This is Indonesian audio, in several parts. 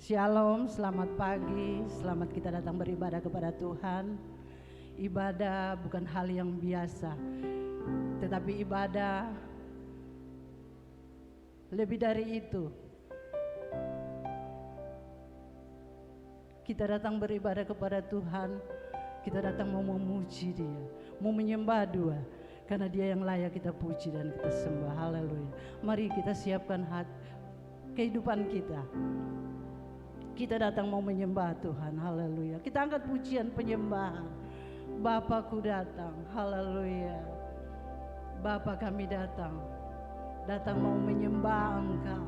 Shalom, selamat pagi, selamat kita datang beribadah kepada Tuhan. Ibadah bukan hal yang biasa, tetapi ibadah lebih dari itu. Kita datang beribadah kepada Tuhan, kita datang mau memuji Dia, mau menyembah Dia, karena Dia yang layak kita puji dan kita sembah. Haleluya. Mari kita siapkan kehidupan kita. Kita datang mau menyembah Tuhan, haleluya. Kita angkat pujian penyembahan. Bapakku datang, haleluya. Bapa kami datang mau menyembah Engkau.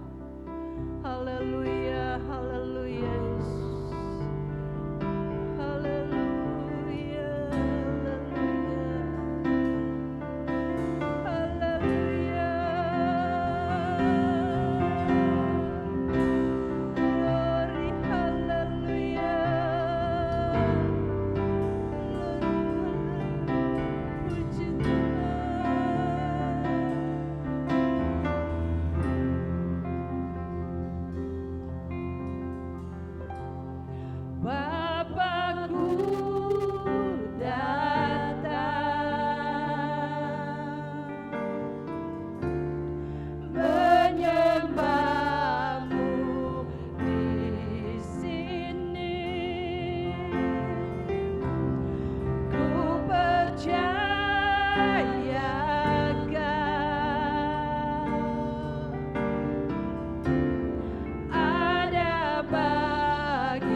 Haleluya, haleluya Yesus. Haleluya, haleluya. Haleluya. Glory, haleluya. Puji Tuhan. Bapakku datang menyembahmu di sini. Ku percayakan ada bagiku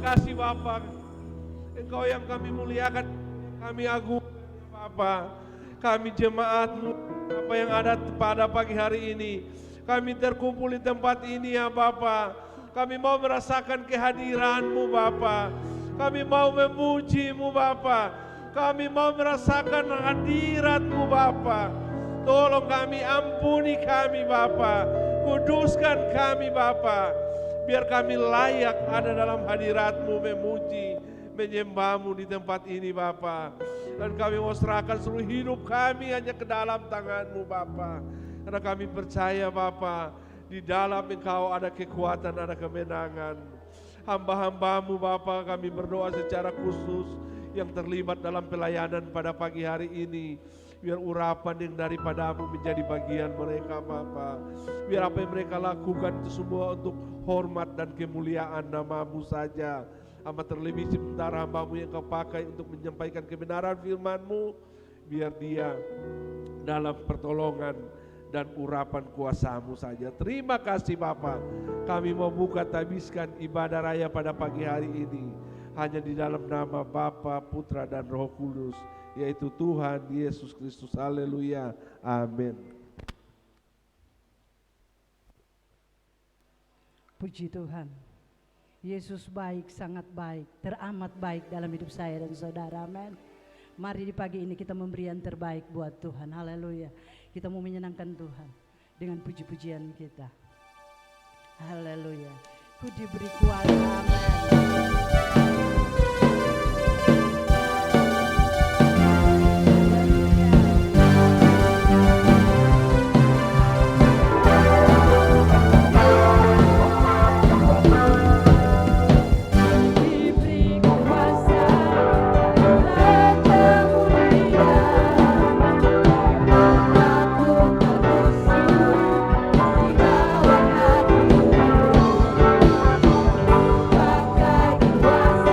kasih Bapa. Engkau yang kami muliakan, kami agungkan Bapa. Kami jemaat-Mu apa yang ada pada pagi hari ini. Kami terkumpul di tempat ini ya Bapa. Kami mau merasakan kehadiran-Mu Bapa. Kami mau memuji-Mu Bapa. Kami mau merasakan hadirat-Mu Bapa. Tolong kami, ampuni kami Bapa. Kuduskan kami Bapa. Biar kami layak ada dalam hadirat-Mu, memuji, menyembah-Mu di tempat ini Bapa. Dan kami mau serahkan seluruh hidup kami hanya ke dalam tangan-Mu Bapa. Karena kami percaya Bapa, di dalam Engkau ada kekuatan, ada kemenangan. Hamba-hamba-Mu Bapa, kami berdoa secara khusus yang terlibat dalam pelayanan pada pagi hari ini. Biar urapan yang daripada-Mu menjadi bagian mereka Bapa. Biar apa yang mereka lakukan itu semua untuk hormat dan kemuliaan nama-Mu saja. Amat terlebih sementara hamba-Mu yang Kau pakai untuk menyampaikan kebenaran firman-Mu, biar dia dalam pertolongan dan urapan kuasa-Mu saja. Terima kasih Bapa. Kami mau buka tabiskan ibadah raya pada pagi hari ini hanya di dalam nama Bapa, Putra dan Roh Kudus, yaitu Tuhan Yesus Kristus. Haleluya. Amin. Puji Tuhan. Yesus baik, sangat baik, teramat baik dalam hidup saya dan saudara. Amin. Mari di pagi ini kita memberi yang terbaik buat Tuhan. Haleluya. Kita mau menyenangkan Tuhan dengan puji-pujian kita. Haleluya. Ku diberi kuasa. Amin. Pakai kuasa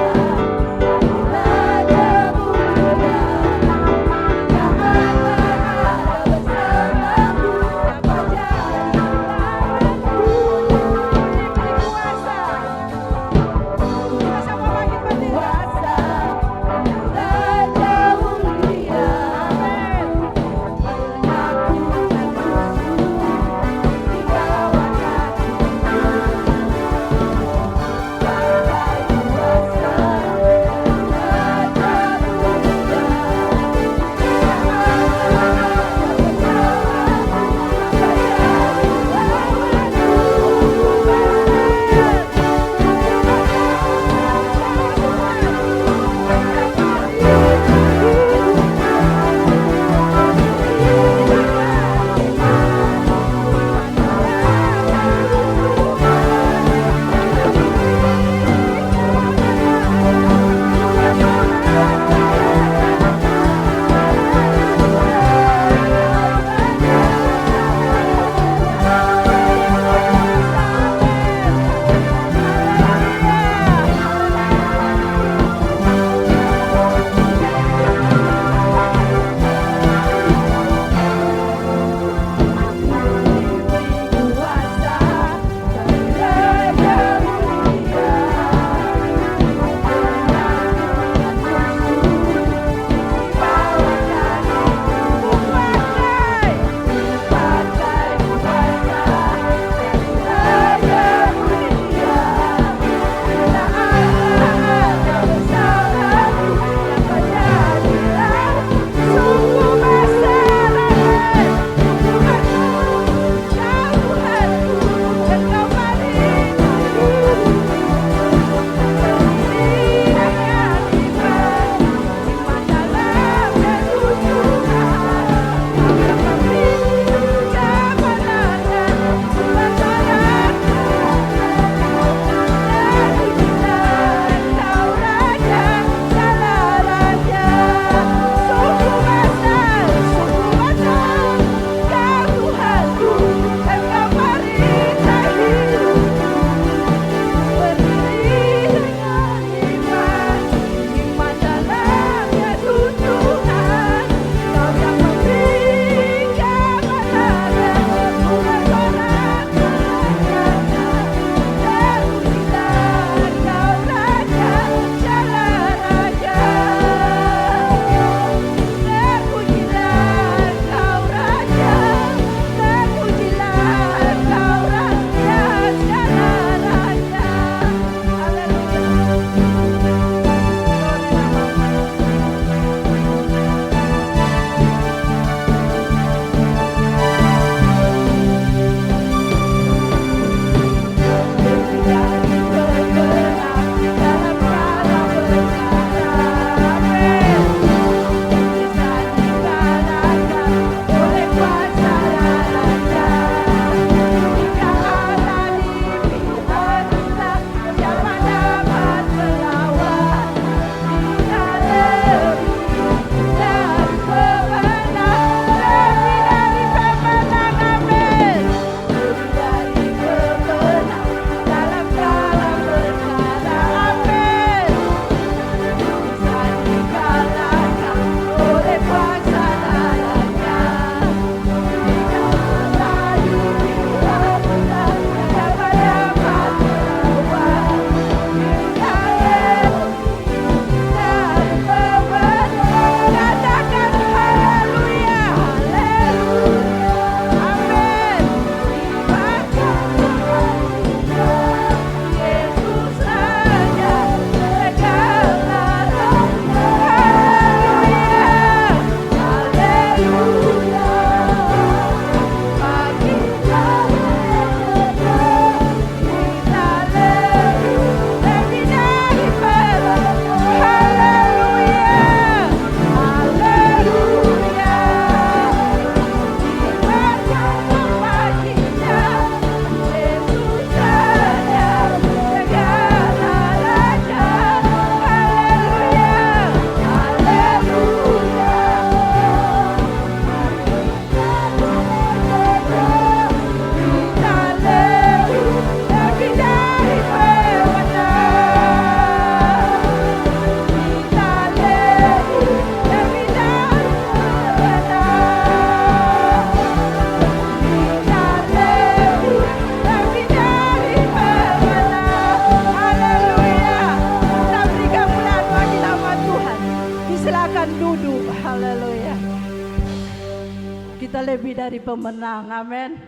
dari pemenang. Amin.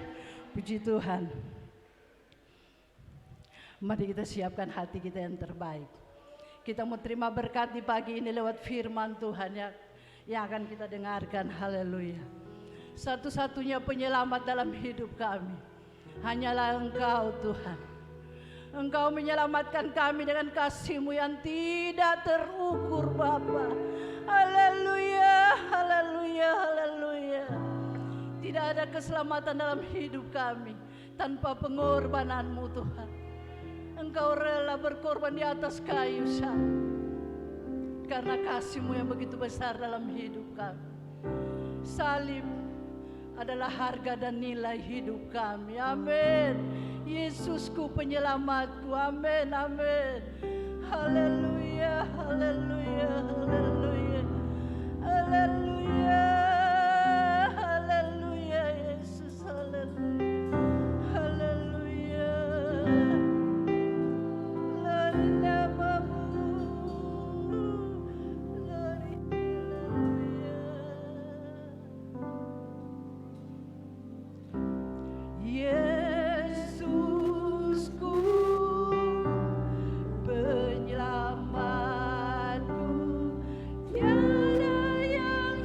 Puji Tuhan. Mari kita siapkan hati kita yang terbaik. Kita mau terima berkat di pagi ini lewat firman Tuhan yang akan kita dengarkan. Haleluya. Satu-satunya penyelamat dalam hidup kami hanyalah Engkau Tuhan. Engkau menyelamatkan kami dengan kasih-Mu yang tidak terukur Bapa. Haleluya, haleluya, haleluya. Tidak ada keselamatan dalam hidup kami tanpa pengorbanan-Mu Tuhan. Engkau rela berkorban di atas kayu salib karena kasih-Mu yang begitu besar dalam hidup kami. Salib adalah harga dan nilai hidup kami. Amin. Yesusku penyelamatku. Amin, amin. Haleluya, haleluya, haleluya. Haleluya, haleluya Yesus, haleluya. Haleluya. Glory namamu. Glory, haleluya. Yesusku penyelamatku, tiada yang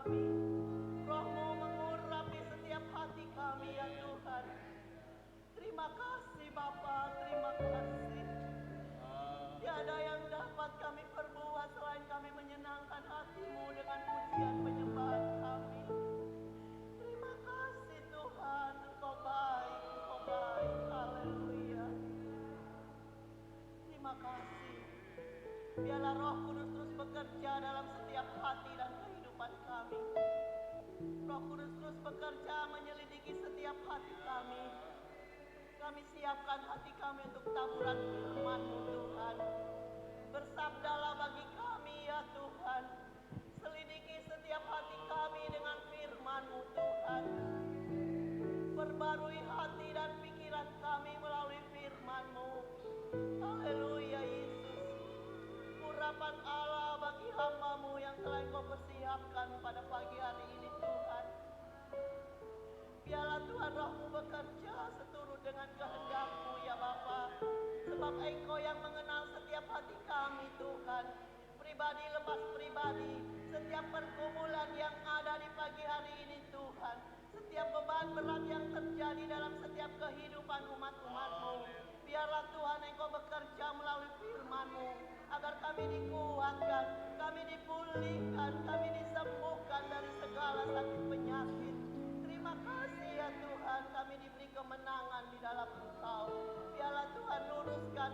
kami. Roh-Mu mengurapi setiap hati kami ya Tuhan. Terima kasih Bapa, terima kasih. Tiada yang dapat kami perbuat selain kami menyenangkan hati-Mu dengan pujian penyembahan kami. Terima kasih Tuhan, Engkau baik, Engkau baik. Haleluya. Terima kasih. Biarlah Roh Kudus terus bekerja dalam setiap hati dan kehidupan kami. Roh Kudus terus bekerja menyelidiki setiap hati kami. Kami siapkan hati kami untuk taburan firman-Mu Tuhan. Bersabdalah bagi kami ya Tuhan. Selidiki setiap hati kami dengan firman-Mu Tuhan. Perbarui hati dan pikiran kami melalui firman-Mu. Haleluya Yesus. Urapan Allah bagi hamba-Mu yang telah Engkau persiapkan pada pagi hari ini Tuhan. Biarlah Tuhan Roh-Mu bekerja seturut dengan kehendak-Mu ya Bapa. Sebab Engkau yang mengenal setiap hati kami Tuhan. Pribadi lepas pribadi. Setiap pergumulan yang ada di pagi hari ini Tuhan. Setiap beban berat yang terjadi dalam setiap kehidupan umat-umat-Mu. Biarlah Tuhan Engkau bekerja melalui firman-Mu. Agar kami dikuatkan, kami dipulihkan, kami disembuhkan dari segala sakit penyakit. Terima kasih ya Tuhan, kami diberi kemenangan di dalam Engkau. Biarlah Tuhan luruskan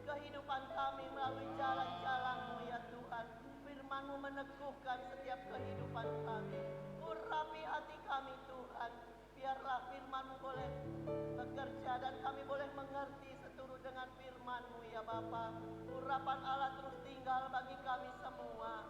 kehidupan kami melalui jalan-jalan-Mu ya Tuhan. Firman-Mu meneguhkan setiap kehidupan kami. Urapi hati kami Tuhan. Biarlah firman-Mu boleh bekerja dan kami boleh mengerti seturut dengan firman-Mu ya Bapa. Urapan Allah terus tinggal bagi kami semua.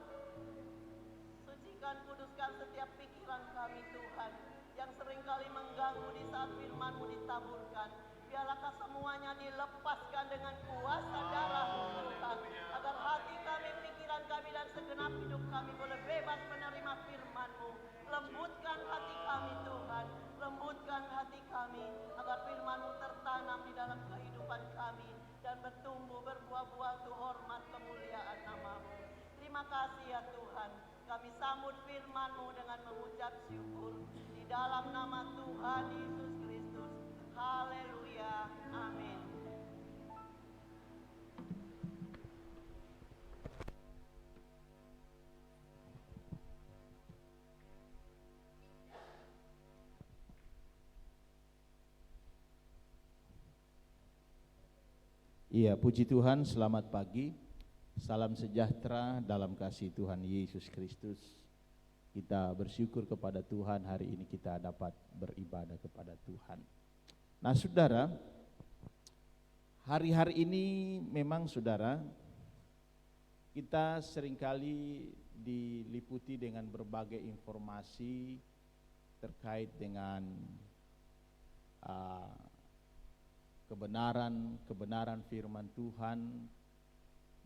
Sucikan, kuduskan setiap pikiran kami Tuhan, yang seringkali mengganggu di saat firman-Mu ditaburkan. Biarlah semuanya dilepaskan dengan kuasa darah-Mu Tuhan, agar hati kami, pikiran kami dan segenap hidup kami boleh bebas menerima firman-Mu. Lembutkan hati kami Tuhan, lembutkan hati kami, agar firman-Mu tertanam di dalam kehidupan kami dan bertumbuh berbuah-buah untuk hormat kemuliaan nama-Mu. Terima kasih ya Tuhan, kami sambut firman-Mu dengan mengucap syukur di dalam nama Tuhan Yesus Kristus. Haleluya, amin. Iya, puji Tuhan, selamat pagi. Salam sejahtera dalam kasih Tuhan Yesus Kristus. Kita bersyukur kepada Tuhan, hari ini kita dapat beribadah kepada Tuhan. Nah saudara, hari-hari ini memang saudara, kita seringkali diliputi dengan berbagai informasi terkait dengan kebenaran firman Tuhan,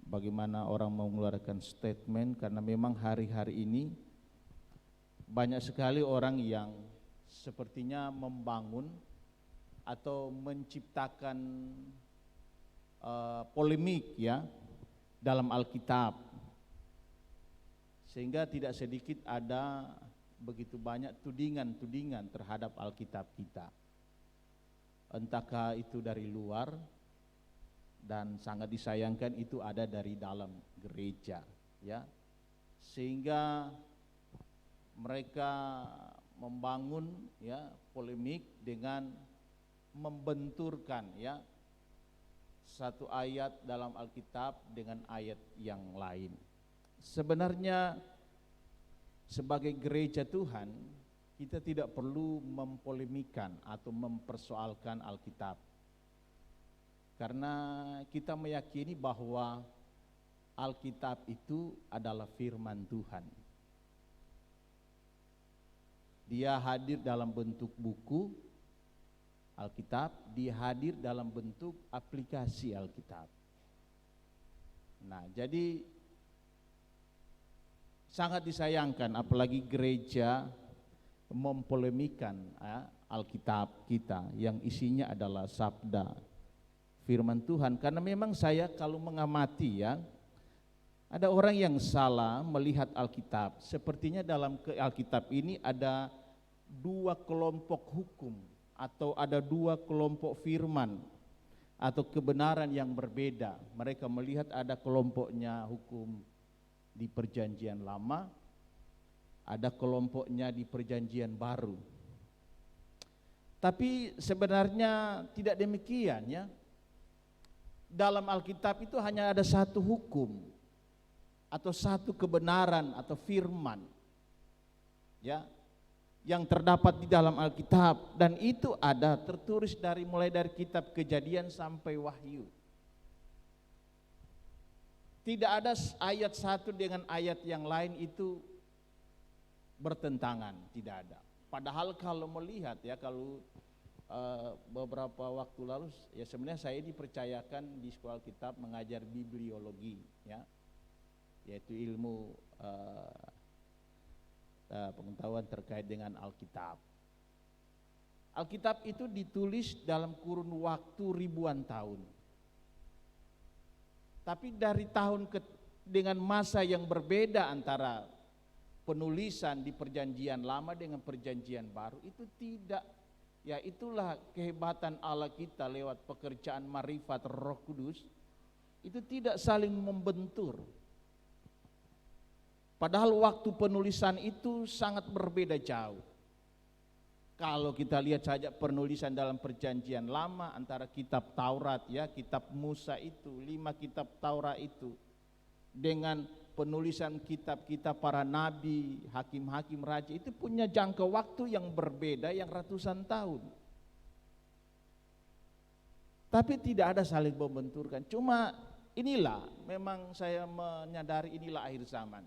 bagaimana orang mau mengeluarkan statement, karena memang hari-hari ini banyak sekali orang yang sepertinya membangun atau menciptakan polemik ya dalam Alkitab, sehingga tidak sedikit ada begitu banyak tudingan-tudingan terhadap Alkitab kita. Entahkah itu dari luar, dan sangat disayangkan itu ada dari dalam gereja ya, sehingga mereka membangun ya polemik dengan membenturkan ya satu ayat dalam Alkitab dengan ayat yang lain. Sebenarnya sebagai gereja Tuhan, kita tidak perlu mempolemikan atau mempersoalkan Alkitab, karena kita meyakini bahwa Alkitab itu adalah firman Tuhan. Dia hadir dalam bentuk buku Alkitab, dia hadir dalam bentuk aplikasi Alkitab. Nah, jadi sangat disayangkan apalagi gereja mempolemikan Alkitab kita yang isinya adalah sabda firman Tuhan. Karena memang saya kalau mengamati ya, Ada orang yang salah melihat Alkitab. Sepertinya dalam Alkitab ini ada dua kelompok hukum atau ada dua kelompok firman atau kebenaran yang berbeda. Mereka melihat ada kelompoknya hukum di Perjanjian Lama, ada kelompoknya di Perjanjian Baru. Tapi sebenarnya tidak demikian ya. Dalam Alkitab itu hanya ada satu hukum atau satu kebenaran atau firman ya, yang terdapat di dalam Alkitab, dan itu ada tertulis mulai dari kitab Kejadian sampai Wahyu. Tidak ada ayat satu dengan ayat yang lain itu bertentangan, tidak ada. Padahal kalau melihat ya, kalau beberapa waktu lalu ya, sebenarnya saya dipercayakan di sekolah kitab mengajar bibliologi ya, yaitu ilmu pengetahuan terkait dengan Alkitab. Alkitab itu ditulis dalam kurun waktu ribuan tahun. Tapi dari dengan masa yang berbeda antara penulisan di Perjanjian Lama dengan Perjanjian Baru itu tidak. Ya, itulah kehebatan Allah kita lewat pekerjaan marifat Roh Kudus, itu tidak saling membentur. Padahal waktu penulisan itu sangat berbeda jauh. Kalau kita lihat saja penulisan dalam Perjanjian Lama antara kitab Taurat ya, kitab Musa itu, 5 kitab Taurat itu, dengan penulisan kitab-kitab para nabi, hakim-hakim, raja, itu punya jangka waktu yang berbeda, yang ratusan tahun. Tapi tidak ada saling membenturkan. Cuma inilah, memang saya menyadari inilah akhir zaman.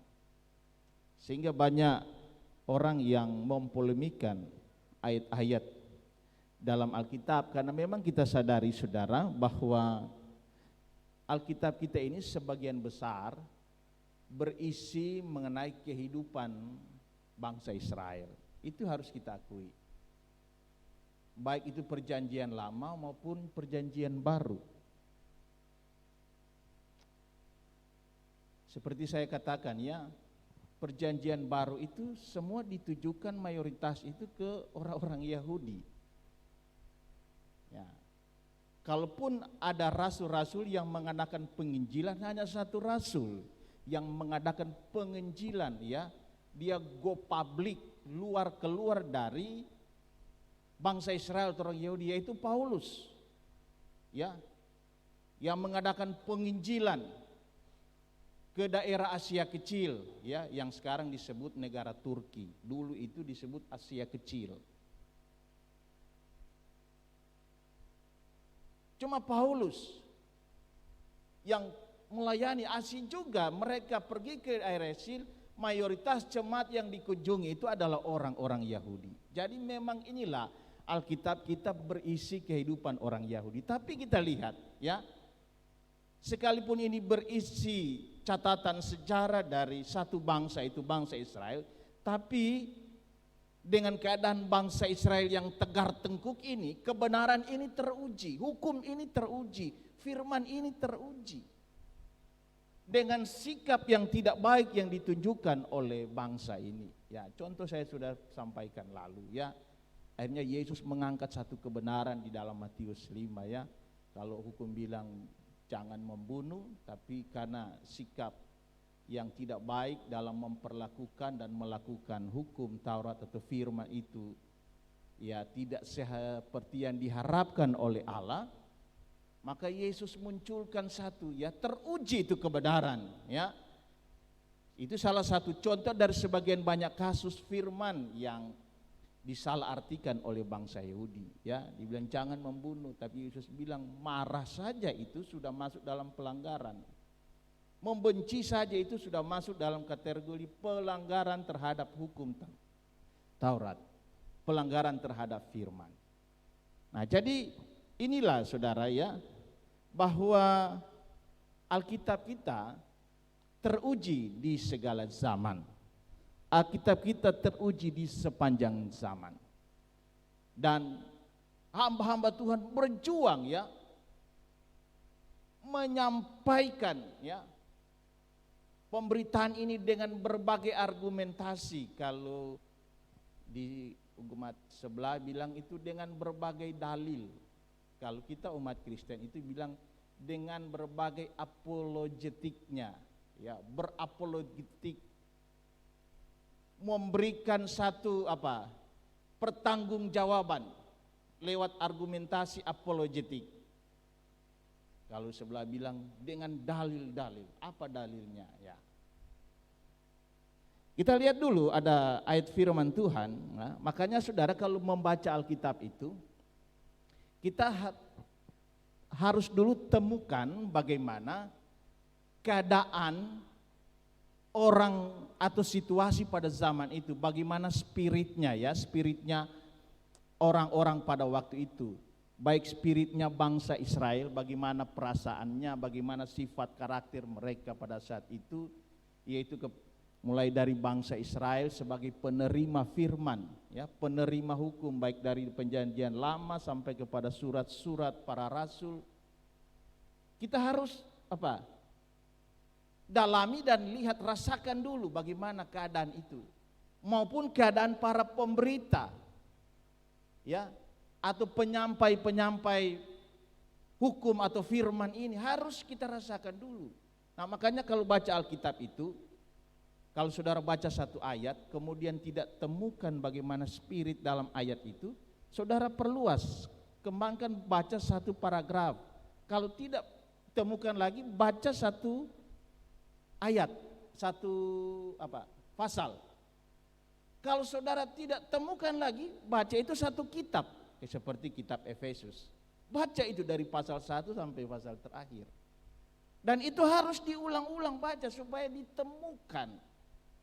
Sehingga banyak orang yang mempolemikan ayat-ayat dalam Alkitab, karena memang kita sadari saudara bahwa Alkitab kita ini sebagian besar berisi mengenai kehidupan bangsa Israel. Itu harus kita akui. Baik itu Perjanjian Lama maupun Perjanjian Baru. Seperti saya katakan ya, Perjanjian Baru itu semua ditujukan mayoritas itu ke orang-orang Yahudi. Ya. Kalaupun ada rasul-rasul yang mengadakan penginjilan, hanya satu rasul yang mengadakan penginjilan ya, dia go public, keluar dari bangsa Israel atau orang Yahudi, yaitu Paulus ya, yang mengadakan penginjilan ke daerah Asia Kecil ya, yang sekarang disebut negara Turki, dulu itu disebut Asia Kecil. Cuma Paulus yang melayani asing juga, mereka pergi ke daerah Asia, mayoritas jemaat yang dikunjungi itu adalah orang-orang Yahudi. Jadi memang inilah Alkitab kita berisi kehidupan orang Yahudi. Tapi kita lihat ya, sekalipun ini berisi catatan sejarah dari satu bangsa, itu bangsa Israel, tapi dengan keadaan bangsa Israel yang tegar tengkuk ini, kebenaran ini teruji, hukum ini teruji, firman ini teruji dengan sikap yang tidak baik yang ditunjukkan oleh bangsa ini. Ya, contoh saya sudah sampaikan lalu ya. Akhirnya Yesus mengangkat satu kebenaran di dalam Matius 5 ya. Kalau hukum bilang jangan membunuh, tapi karena sikap yang tidak baik dalam memperlakukan dan melakukan hukum Taurat atau firman itu ya tidak seperti yang diharapkan oleh Allah, maka Yesus munculkan satu ya, teruji itu kebenaran ya. Itu salah satu contoh dari sebagian banyak kasus firman yang disalahartikan oleh bangsa Yahudi ya. Dibilang jangan membunuh, tapi Yesus bilang marah saja itu sudah masuk dalam pelanggaran. Membenci saja itu sudah masuk dalam kategori pelanggaran terhadap hukum Taurat, pelanggaran terhadap firman. Nah, jadi inilah saudara ya, bahwa Alkitab kita teruji di segala zaman. Alkitab kita teruji di sepanjang zaman. Dan hamba-hamba Tuhan berjuang ya, menyampaikan ya pemberitaan ini dengan berbagai argumentasi. Kalau di umat sebelah bilang itu dengan berbagai dalil. Kalau kita umat Kristen itu bilang dengan berbagai apologetiknya, ya, berapologetik, memberikan satu pertanggungjawaban lewat argumentasi apologetik. Kalau sebelah bilang dengan dalil-dalil. Apa dalilnya? Ya. Kita lihat dulu ada ayat firman Tuhan. Nah, makanya saudara kalau membaca Alkitab itu, kita harus dulu temukan bagaimana keadaan orang atau situasi pada zaman itu, bagaimana spiritnya orang-orang pada waktu itu, baik spiritnya bangsa Israel, bagaimana perasaannya, bagaimana sifat karakter mereka pada saat itu, yaitu mulai dari bangsa Israel sebagai penerima firman, ya, penerima hukum baik dari perjanjian lama sampai kepada surat-surat para rasul. Kita harus dalami dan lihat, rasakan dulu bagaimana keadaan itu, maupun keadaan para pemberita, ya, atau penyampai hukum atau firman ini harus kita rasakan dulu. Nah, makanya kalau baca Alkitab itu, kalau saudara baca satu ayat kemudian tidak temukan bagaimana spirit dalam ayat itu, saudara perluas, kembangkan, baca satu paragraf. Kalau tidak temukan lagi, baca satu ayat, satu pasal. Kalau saudara tidak temukan lagi, baca itu satu kitab, seperti kitab Efesus. Baca itu dari pasal 1 sampai pasal terakhir. Dan itu harus diulang-ulang baca supaya ditemukan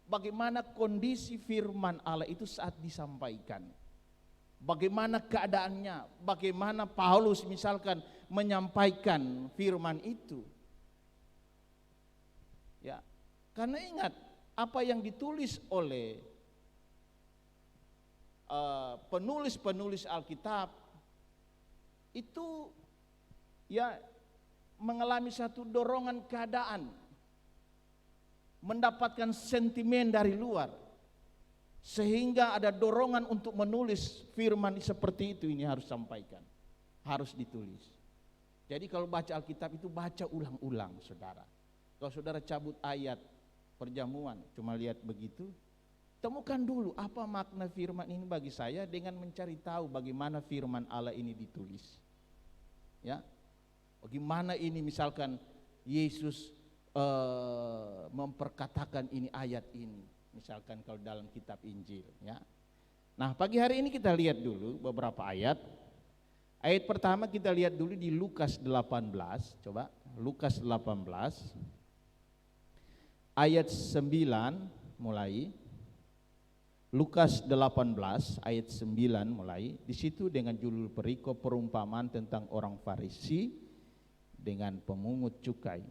bagaimana kondisi firman Allah itu saat disampaikan. Bagaimana keadaannya, bagaimana Paulus misalkan menyampaikan firman itu. Ya, karena ingat apa yang ditulis oleh penulis-penulis Alkitab itu, ya, mengalami satu dorongan keadaan, mendapatkan sentimen dari luar, sehingga ada dorongan untuk menulis firman seperti itu. Ini harus sampaikan, harus ditulis. Jadi kalau baca Alkitab itu baca ulang-ulang, saudara. Kalau saudara cabut ayat perjamuan cuma lihat begitu, temukan dulu apa makna firman ini bagi saya dengan mencari tahu bagaimana firman Allah ini ditulis. Ya, bagaimana ini misalkan Yesus memperkatakan ini ayat ini, misalkan kalau dalam kitab Injil, ya. Nah, pagi hari ini kita lihat dulu beberapa ayat. Ayat pertama kita lihat dulu di Lukas 18, coba Lukas 18 ayat 9 mulai. Lukas 18 ayat 9 mulai. Di situ dengan judul perikop perumpamaan tentang orang Farisi dengan pemungut cukai.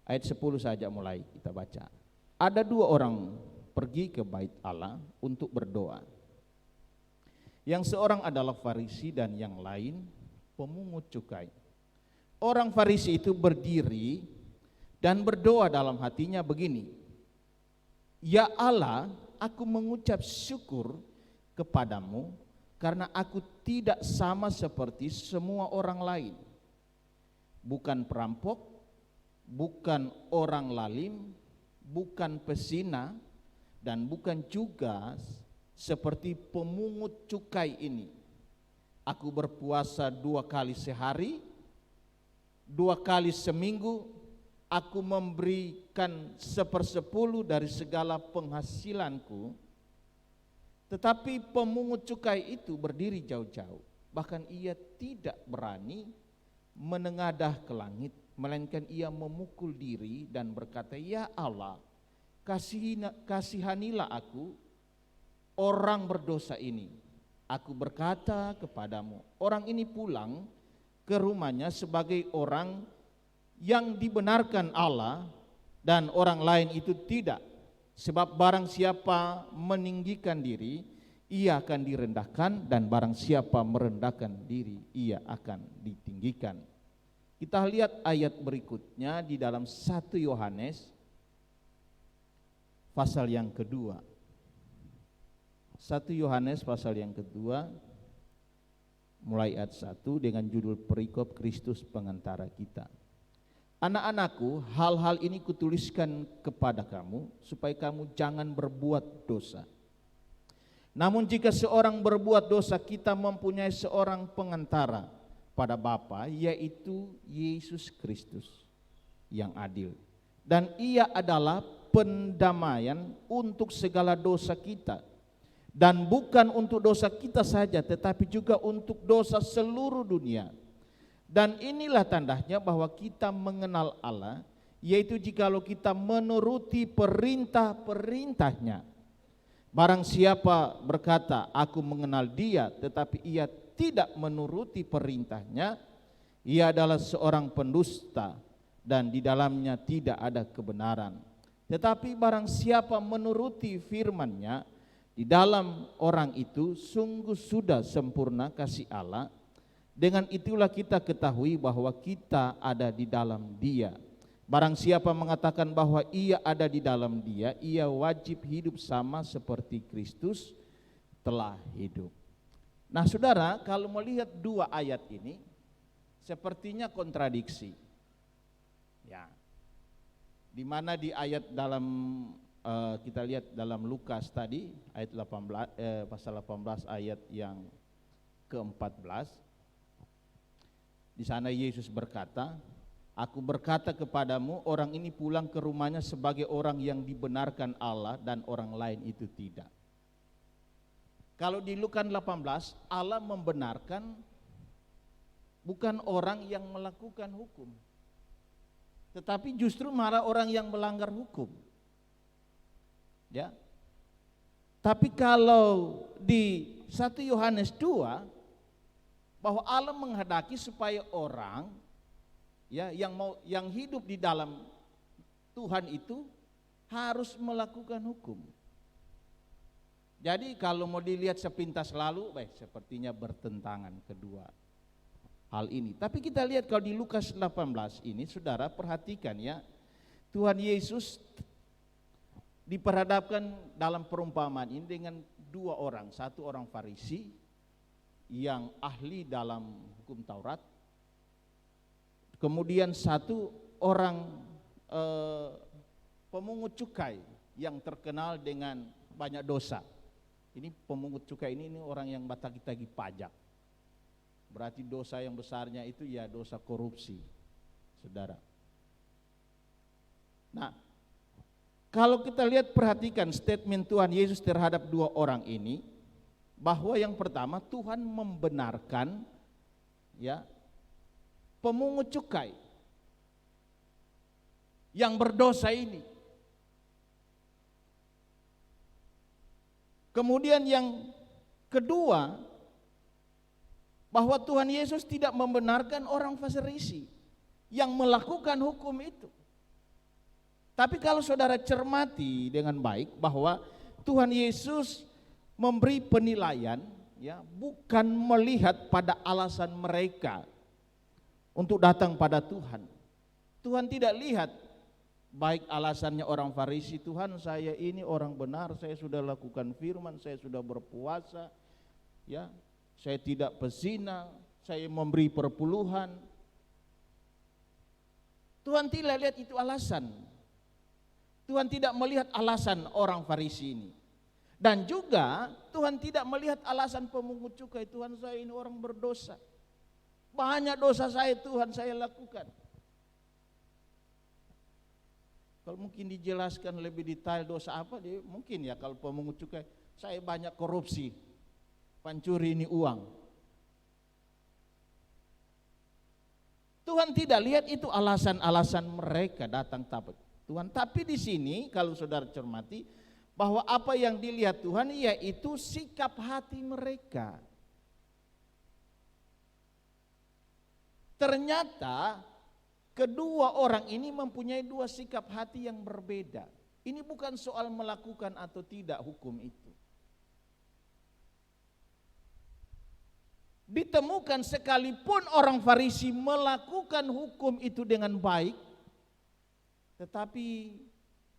Ayat 10 saja mulai kita baca. Ada dua orang pergi ke bait Allah untuk berdoa. Yang seorang adalah Farisi dan yang lain pemungut cukai. Orang Farisi itu berdiri dan berdoa dalam hatinya begini: Ya Allah, aku mengucap syukur kepadamu karena aku tidak sama seperti semua orang lain. Bukan perampok, bukan orang lalim, bukan pesina, dan bukan juga seperti pemungut cukai ini. Aku berpuasa 2 kali sehari, 2 kali seminggu. Aku memberikan 1/10 dari segala penghasilanku. Tetapi pemungut cukai itu berdiri jauh-jauh. Bahkan ia tidak berani menengadah ke langit, melainkan ia memukul diri dan berkata, Ya Allah, kasihanilah aku, orang berdosa ini. Aku berkata kepadamu, orang ini pulang ke rumahnya sebagai orang yang dibenarkan Allah, dan orang lain itu tidak. Sebab barang siapa meninggikan diri, ia akan direndahkan, dan barang siapa merendahkan diri, ia akan ditinggikan. Kita lihat ayat berikutnya di dalam 1 Yohanes pasal yang kedua. 1 Yohanes pasal yang kedua mulai ayat 1 dengan judul perikop Kristus pengantara kita. Anak-anakku, hal-hal ini kutuliskan kepada kamu supaya kamu jangan berbuat dosa. Namun jika seorang berbuat dosa, kita mempunyai seorang pengantara pada Bapa, yaitu Yesus Kristus yang adil. Dan ia adalah pendamaian untuk segala dosa kita. Dan bukan untuk dosa kita saja, tetapi juga untuk dosa seluruh dunia. Dan inilah tandanya bahwa kita mengenal Allah, yaitu jikalau kita menuruti perintah-perintahnya. Barang siapa berkata, aku mengenal dia, tetapi ia tidak menuruti perintahnya, ia adalah seorang pendusta, dan di dalamnya tidak ada kebenaran. Tetapi barang siapa menuruti firman-Nya, di dalam orang itu sungguh sudah sempurna kasih Allah. Dengan itulah kita ketahui bahwa kita ada di dalam Dia. Barang siapa mengatakan bahwa ia ada di dalam Dia, ia wajib hidup sama seperti Kristus telah hidup. Nah, saudara, kalau melihat dua ayat ini sepertinya kontradiksi. Ya. Di mana di ayat dalam kita lihat dalam Lukas tadi ayat 18 pasal 18 ayat yang ke-14. Di sana Yesus berkata, aku berkata kepadamu, orang ini pulang ke rumahnya sebagai orang yang dibenarkan Allah dan orang lain itu tidak. Kalau di Lukas 18, Allah membenarkan bukan orang yang melakukan hukum, tetapi justru malah orang yang melanggar hukum. Ya. Tapi kalau di 1 Yohanes 2, bahwa Allah menghendaki supaya orang ya yang hidup di dalam Tuhan itu harus melakukan hukum. Jadi kalau mau dilihat sepintas lalu, sepertinya bertentangan kedua hal ini. Tapi kita lihat kalau di Lukas 18 ini, saudara perhatikan ya, Tuhan Yesus diperhadapkan dalam perumpamaan ini dengan dua orang, satu orang Farisi yang ahli dalam hukum Taurat, kemudian satu orang pemungut cukai yang terkenal dengan banyak dosa. Ini pemungut cukai ini orang yang batagi-tagi pajak. Berarti dosa yang besarnya itu ya dosa korupsi, saudara. Nah, kalau kita lihat perhatikan statement Tuhan Yesus terhadap dua orang ini, bahwa yang pertama Tuhan membenarkan ya pemungut cukai yang berdosa ini. Kemudian yang kedua, bahwa Tuhan Yesus tidak membenarkan orang Farisi yang melakukan hukum itu. Tapi kalau saudara cermati dengan baik bahwa Tuhan Yesus memberi penilaian ya, bukan melihat pada alasan mereka untuk datang pada Tuhan. Tuhan tidak lihat baik alasannya orang Farisi, Tuhan saya ini orang benar, saya sudah lakukan firman, saya sudah berpuasa, ya, saya tidak pezina, saya memberi perpuluhan. Tuhan tidak lihat itu alasan. Tuhan tidak melihat alasan orang Farisi ini. Dan juga Tuhan tidak melihat alasan pemungut cukai, Tuhan saya ini orang berdosa. Banyak dosa saya Tuhan saya lakukan. Kalau mungkin dijelaskan lebih detail dosa apa, dia mungkin ya kalau pemungut cukai, saya banyak korupsi, pancuri ini uang. Tuhan tidak lihat itu alasan-alasan mereka datang tabat Tuhan. Tapi di sini kalau saudara cermati, bahwa apa yang dilihat Tuhan yaitu sikap hati mereka. Ternyata kedua orang ini mempunyai dua sikap hati yang berbeda. Ini bukan soal melakukan atau tidak hukum itu. ditemukan sekalipun orang Farisi melakukan hukum itu dengan baik, tetapi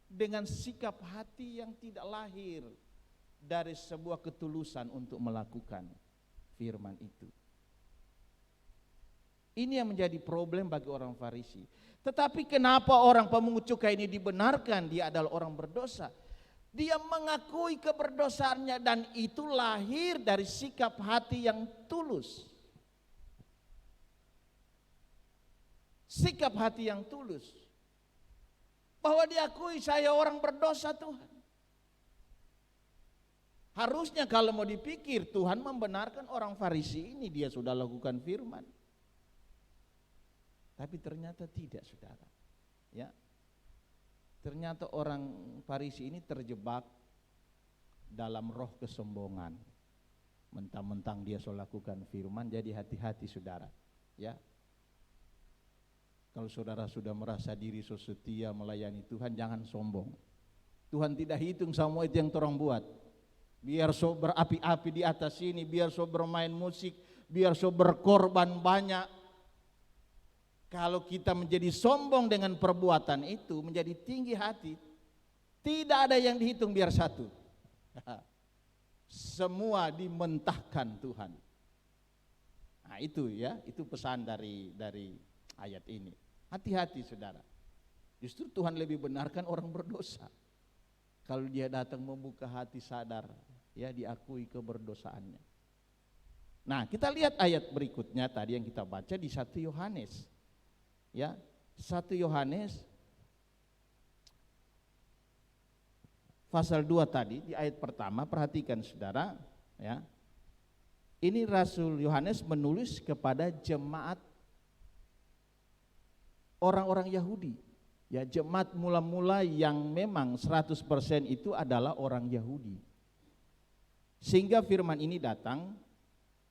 dengan sikap hati yang tidak lahir dari sebuah ketulusan untuk melakukan firman itu. Ini yang menjadi problem bagi orang Farisi. Tetapi kenapa orang pemungut cukai ini dibenarkan? Dia adalah orang berdosa. Dia mengakui keberdosaannya dan itu lahir dari sikap hati yang tulus. Sikap hati yang tulus. Bahwa diakui saya orang berdosa Tuhan. Harusnya kalau mau dipikir Tuhan membenarkan orang Farisi ini, dia sudah lakukan firman. Tapi ternyata tidak, saudara. Ya. Ternyata orang Farisi ini terjebak dalam roh kesombongan. Mentang-mentang dia sudah lakukan firman, jadi hati-hati saudara. Ya. Kalau saudara sudah merasa diri setia melayani Tuhan, jangan sombong. Tuhan tidak hitung semua itu yang orang buat. Biar so berapi-api di atas sini, biar so bermain musik, biar so berkorban banyak. Kalau kita menjadi sombong dengan perbuatan itu, menjadi tinggi hati, tidak ada yang dihitung biar satu. Semua dimentahkan Tuhan. Nah itu ya, itu pesan dari ayat ini. Hati-hati saudara. Justru Tuhan lebih benarkan orang berdosa. Kalau dia datang membuka hati sadar, ya diakui keberdosaannya. Nah kita lihat ayat berikutnya tadi yang kita baca di 1 Yohanes. Ya, 1 Yohanes pasal 2 tadi di ayat pertama, perhatikan saudara, ya. Ini Rasul Yohanes menulis kepada jemaat orang-orang Yahudi. Ya, jemaat mula-mula yang memang 100% itu adalah orang Yahudi. Sehingga firman ini datang,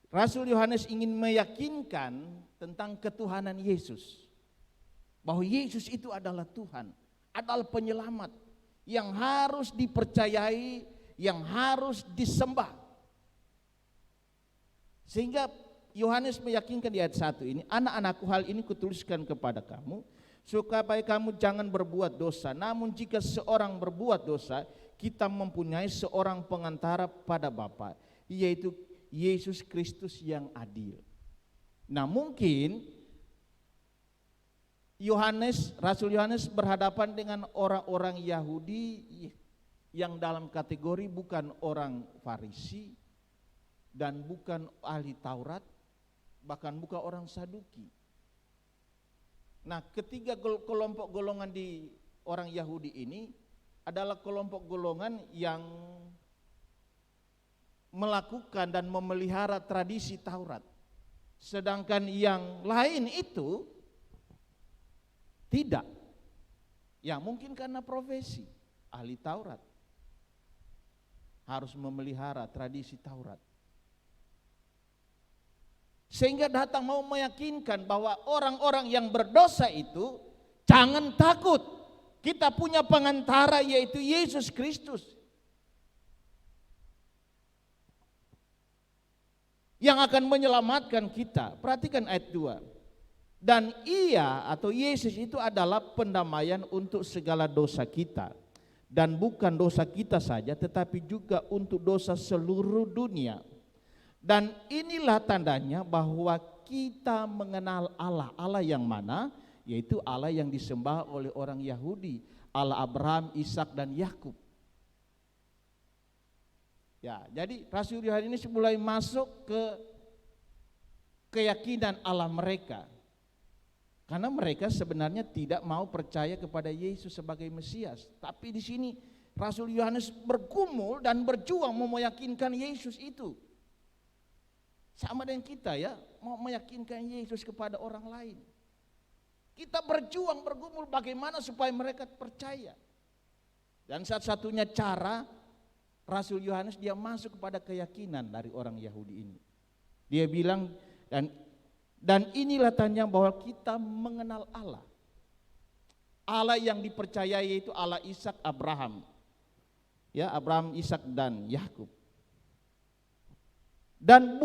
Rasul Yohanes ingin meyakinkan tentang ketuhanan Yesus. Bahwa Yesus itu adalah Tuhan, adalah penyelamat yang harus dipercayai, yang harus disembah. Sehingga Yohanes meyakinkan di ayat 1 ini, anak-anakku hal ini kutuliskan kepada kamu, supaya kamu jangan berbuat dosa. Namun jika seorang berbuat dosa, kita mempunyai seorang pengantara pada Bapa, yaitu Yesus Kristus yang adil. Nah mungkin Rasul Yohanes berhadapan dengan orang-orang Yahudi yang dalam kategori bukan orang Farisi dan bukan ahli Taurat, bahkan bukan orang Saduki. Nah, ketiga kelompok golongan di orang Yahudi ini adalah kelompok golongan yang melakukan dan memelihara tradisi Taurat. Sedangkan yang lain itu tidak. Ya mungkin karena profesi ahli Taurat harus memelihara tradisi Taurat. Sehingga datang mau meyakinkan bahwa orang-orang yang berdosa itu jangan takut. Kita punya pengantara yaitu Yesus Kristus. Yang akan menyelamatkan kita. Perhatikan ayat 2. Dan ia atau Yesus itu adalah pendamaian untuk segala dosa kita. Dan bukan dosa kita saja tetapi juga untuk dosa seluruh dunia. Dan inilah tandanya bahwa kita mengenal Allah. Allah yang mana? Yaitu Allah yang disembah oleh orang Yahudi. Allah Abraham, Ishak dan Yakub. Ya, jadi Rasul Yohanes mulai masuk ke keyakinan Allah mereka. Karena mereka sebenarnya tidak mau percaya kepada Yesus sebagai Mesias. Tapi di sini Rasul Yohanes bergumul dan berjuang mau meyakinkan Yesus itu. Sama dengan kita ya, mau meyakinkan Yesus kepada orang lain. Kita berjuang, bergumul bagaimana supaya mereka percaya. Dan satu-satunya cara Rasul Yohanes dia masuk kepada keyakinan dari orang Yahudi ini. Dia bilang dan inilah tanda bahwa kita mengenal Allah. Allah yang dipercayai itu Allah Ishak, Abraham. Ya, Abraham, Ishak dan Yakub. Dan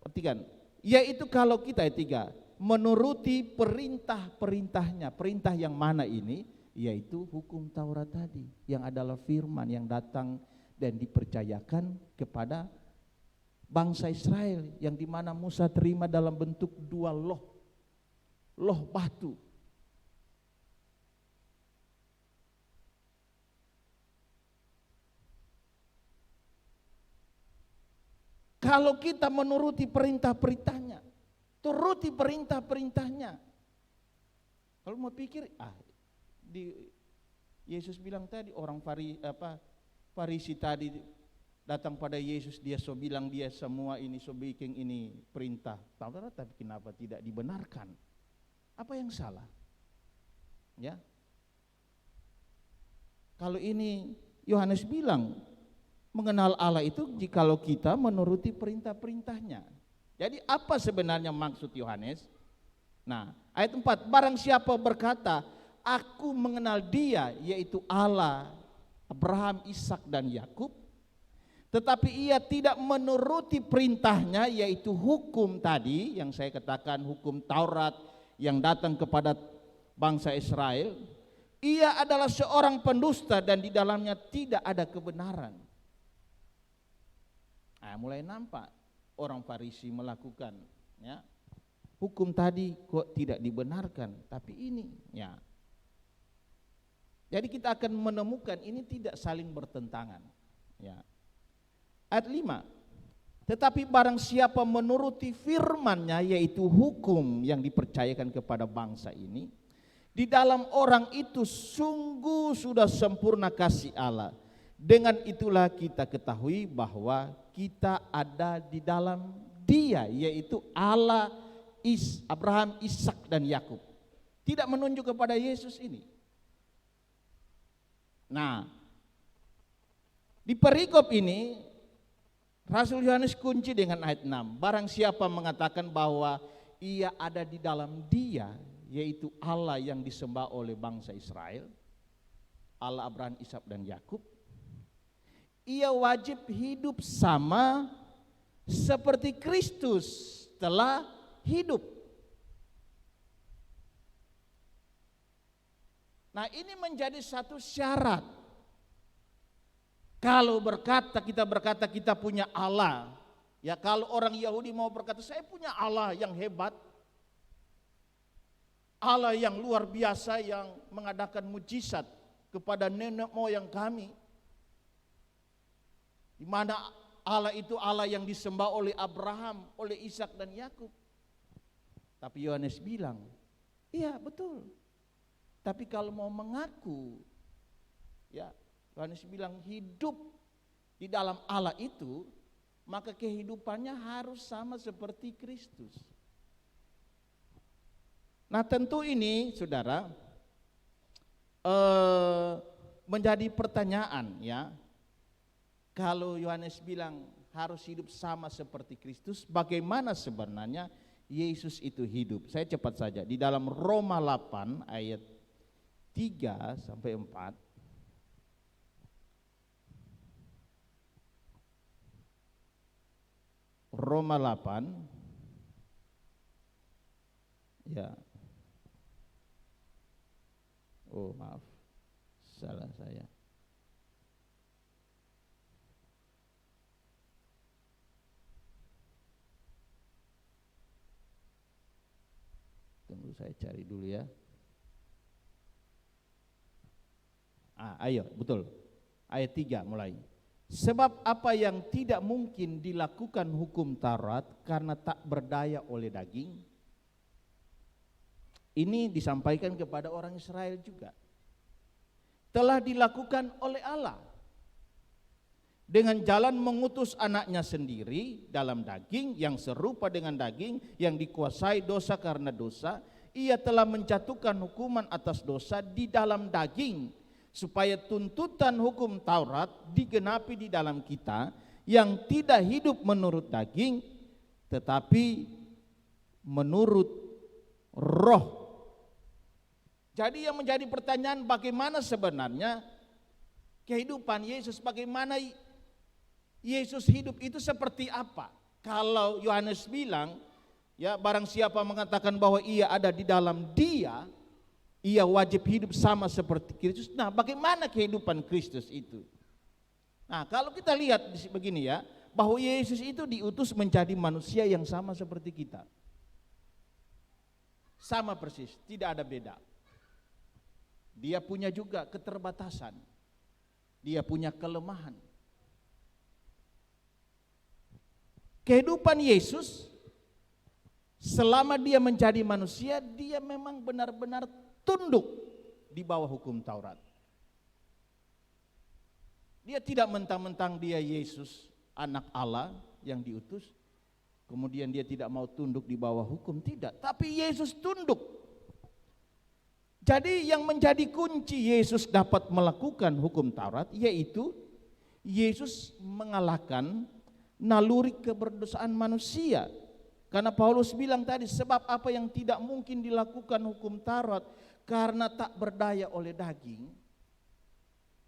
perhatikan, yaitu kalau kita ayat 3 menuruti perintah-perintahnya. Perintah yang mana ini? Yaitu hukum Taurat tadi, yang adalah firman yang datang dan dipercayakan kepada bangsa Israel, yang dimana Musa terima dalam bentuk 2 loh batu. Kalau kita menuruti perintah-perintahnya, turuti perintah-perintahnya. Kalau mau pikir, Yesus bilang tadi orang Farisi tadi datang pada Yesus, dia so bilang dia semua ini so bikin ini perintah Taurat, tapi kenapa tidak dibenarkan? Apa yang salah? Ya. Kalau ini Yohanes bilang mengenal Allah itu jikalau kita menuruti perintah-perintahnya. Jadi apa sebenarnya maksud Yohanes? Nah, ayat 4, barang siapa berkata, aku mengenal dia, yaitu Allah, Abraham, Ishak dan Yakub, tetapi ia tidak menuruti perintahnya, yaitu hukum tadi yang saya katakan, hukum Taurat yang datang kepada bangsa Israel, ia adalah seorang pendusta dan di dalamnya tidak ada kebenaran. Nah, mulai nampak orang Farisi melakukan, ya, hukum tadi kok tidak dibenarkan, tapi ini, ya. Jadi kita akan menemukan ini tidak saling bertentangan, ya. Ayat 5, tetapi barang siapa menuruti firman-Nya, yaitu hukum yang dipercayakan kepada bangsa ini, di dalam orang itu sungguh sudah sempurna kasih Allah. Dengan itulah kita ketahui bahwa kita ada di dalam Dia, yaitu Allah, Abraham, Ishak dan Yakub. Tidak menunjuk kepada Yesus ini. Nah, di perikop ini Rasul Yohanes kunci dengan ayat 6. Barang siapa mengatakan bahwa ia ada di dalam Dia, yaitu Allah yang disembah oleh bangsa Israel, Allah Abraham, Ishak dan Yakub, ia wajib hidup sama seperti Kristus telah hidup. Nah, ini menjadi satu syarat. Kalau kita berkata kita punya Allah, ya, kalau orang Yahudi mau berkata saya punya Allah yang hebat, Allah yang luar biasa yang mengadakan mujizat kepada nenek moyang kami, di mana Allah itu Allah yang disembah oleh Abraham, oleh Ishak dan Yakub. Tapi Yohanes bilang, iya betul. Tapi kalau mau mengaku, ya, Yohanes bilang hidup di dalam Allah itu, maka kehidupannya harus sama seperti Kristus. Nah, tentu ini, saudara, menjadi pertanyaan, ya. Kalau Yohanes bilang harus hidup sama seperti Kristus, bagaimana sebenarnya Yesus itu hidup? Saya cepat saja, di dalam Roma 8 ayat 3 sampai 4. Roma 8, ya. Oh, maaf, salah saya. Tunggu saya cari dulu ya. Ayo, betul. Ayat 3 mulai. Sebab apa yang tidak mungkin dilakukan hukum Taurat karena tak berdaya oleh daging, ini disampaikan kepada orang Israel juga, telah dilakukan oleh Allah dengan jalan mengutus anaknya sendiri dalam daging yang serupa dengan daging, yang dikuasai dosa karena dosa. Ia telah menjatuhkan hukuman atas dosa di dalam daging, supaya tuntutan hukum Taurat digenapi di dalam kita yang tidak hidup menurut daging, tetapi menurut roh. Jadi yang menjadi pertanyaan, bagaimana sebenarnya kehidupan Yesus, bagaimana Yesus hidup itu seperti apa? Kalau Yohanes bilang Ya, barang siapa mengatakan bahwa ia ada di dalam Dia, ia wajib hidup sama seperti Kristus. Nah, bagaimana kehidupan Kristus itu? Nah, kalau kita lihat begini ya, bahwa Yesus itu diutus menjadi manusia yang sama seperti kita. Sama persis, tidak ada beda. Dia punya juga keterbatasan. Dia punya kelemahan. Kehidupan Yesus selama dia menjadi manusia, dia memang benar-benar tunduk di bawah hukum Taurat. Dia tidak mentang-mentang dia Yesus, anak Allah yang diutus, kemudian dia tidak mau tunduk di bawah hukum, tidak. Tapi Yesus tunduk. Jadi yang menjadi kunci Yesus dapat melakukan hukum Taurat, yaitu Yesus mengalahkan naluri keberdosaan manusia. Karena Paulus bilang tadi, sebab apa yang tidak mungkin dilakukan hukum Taurat karena tak berdaya oleh daging.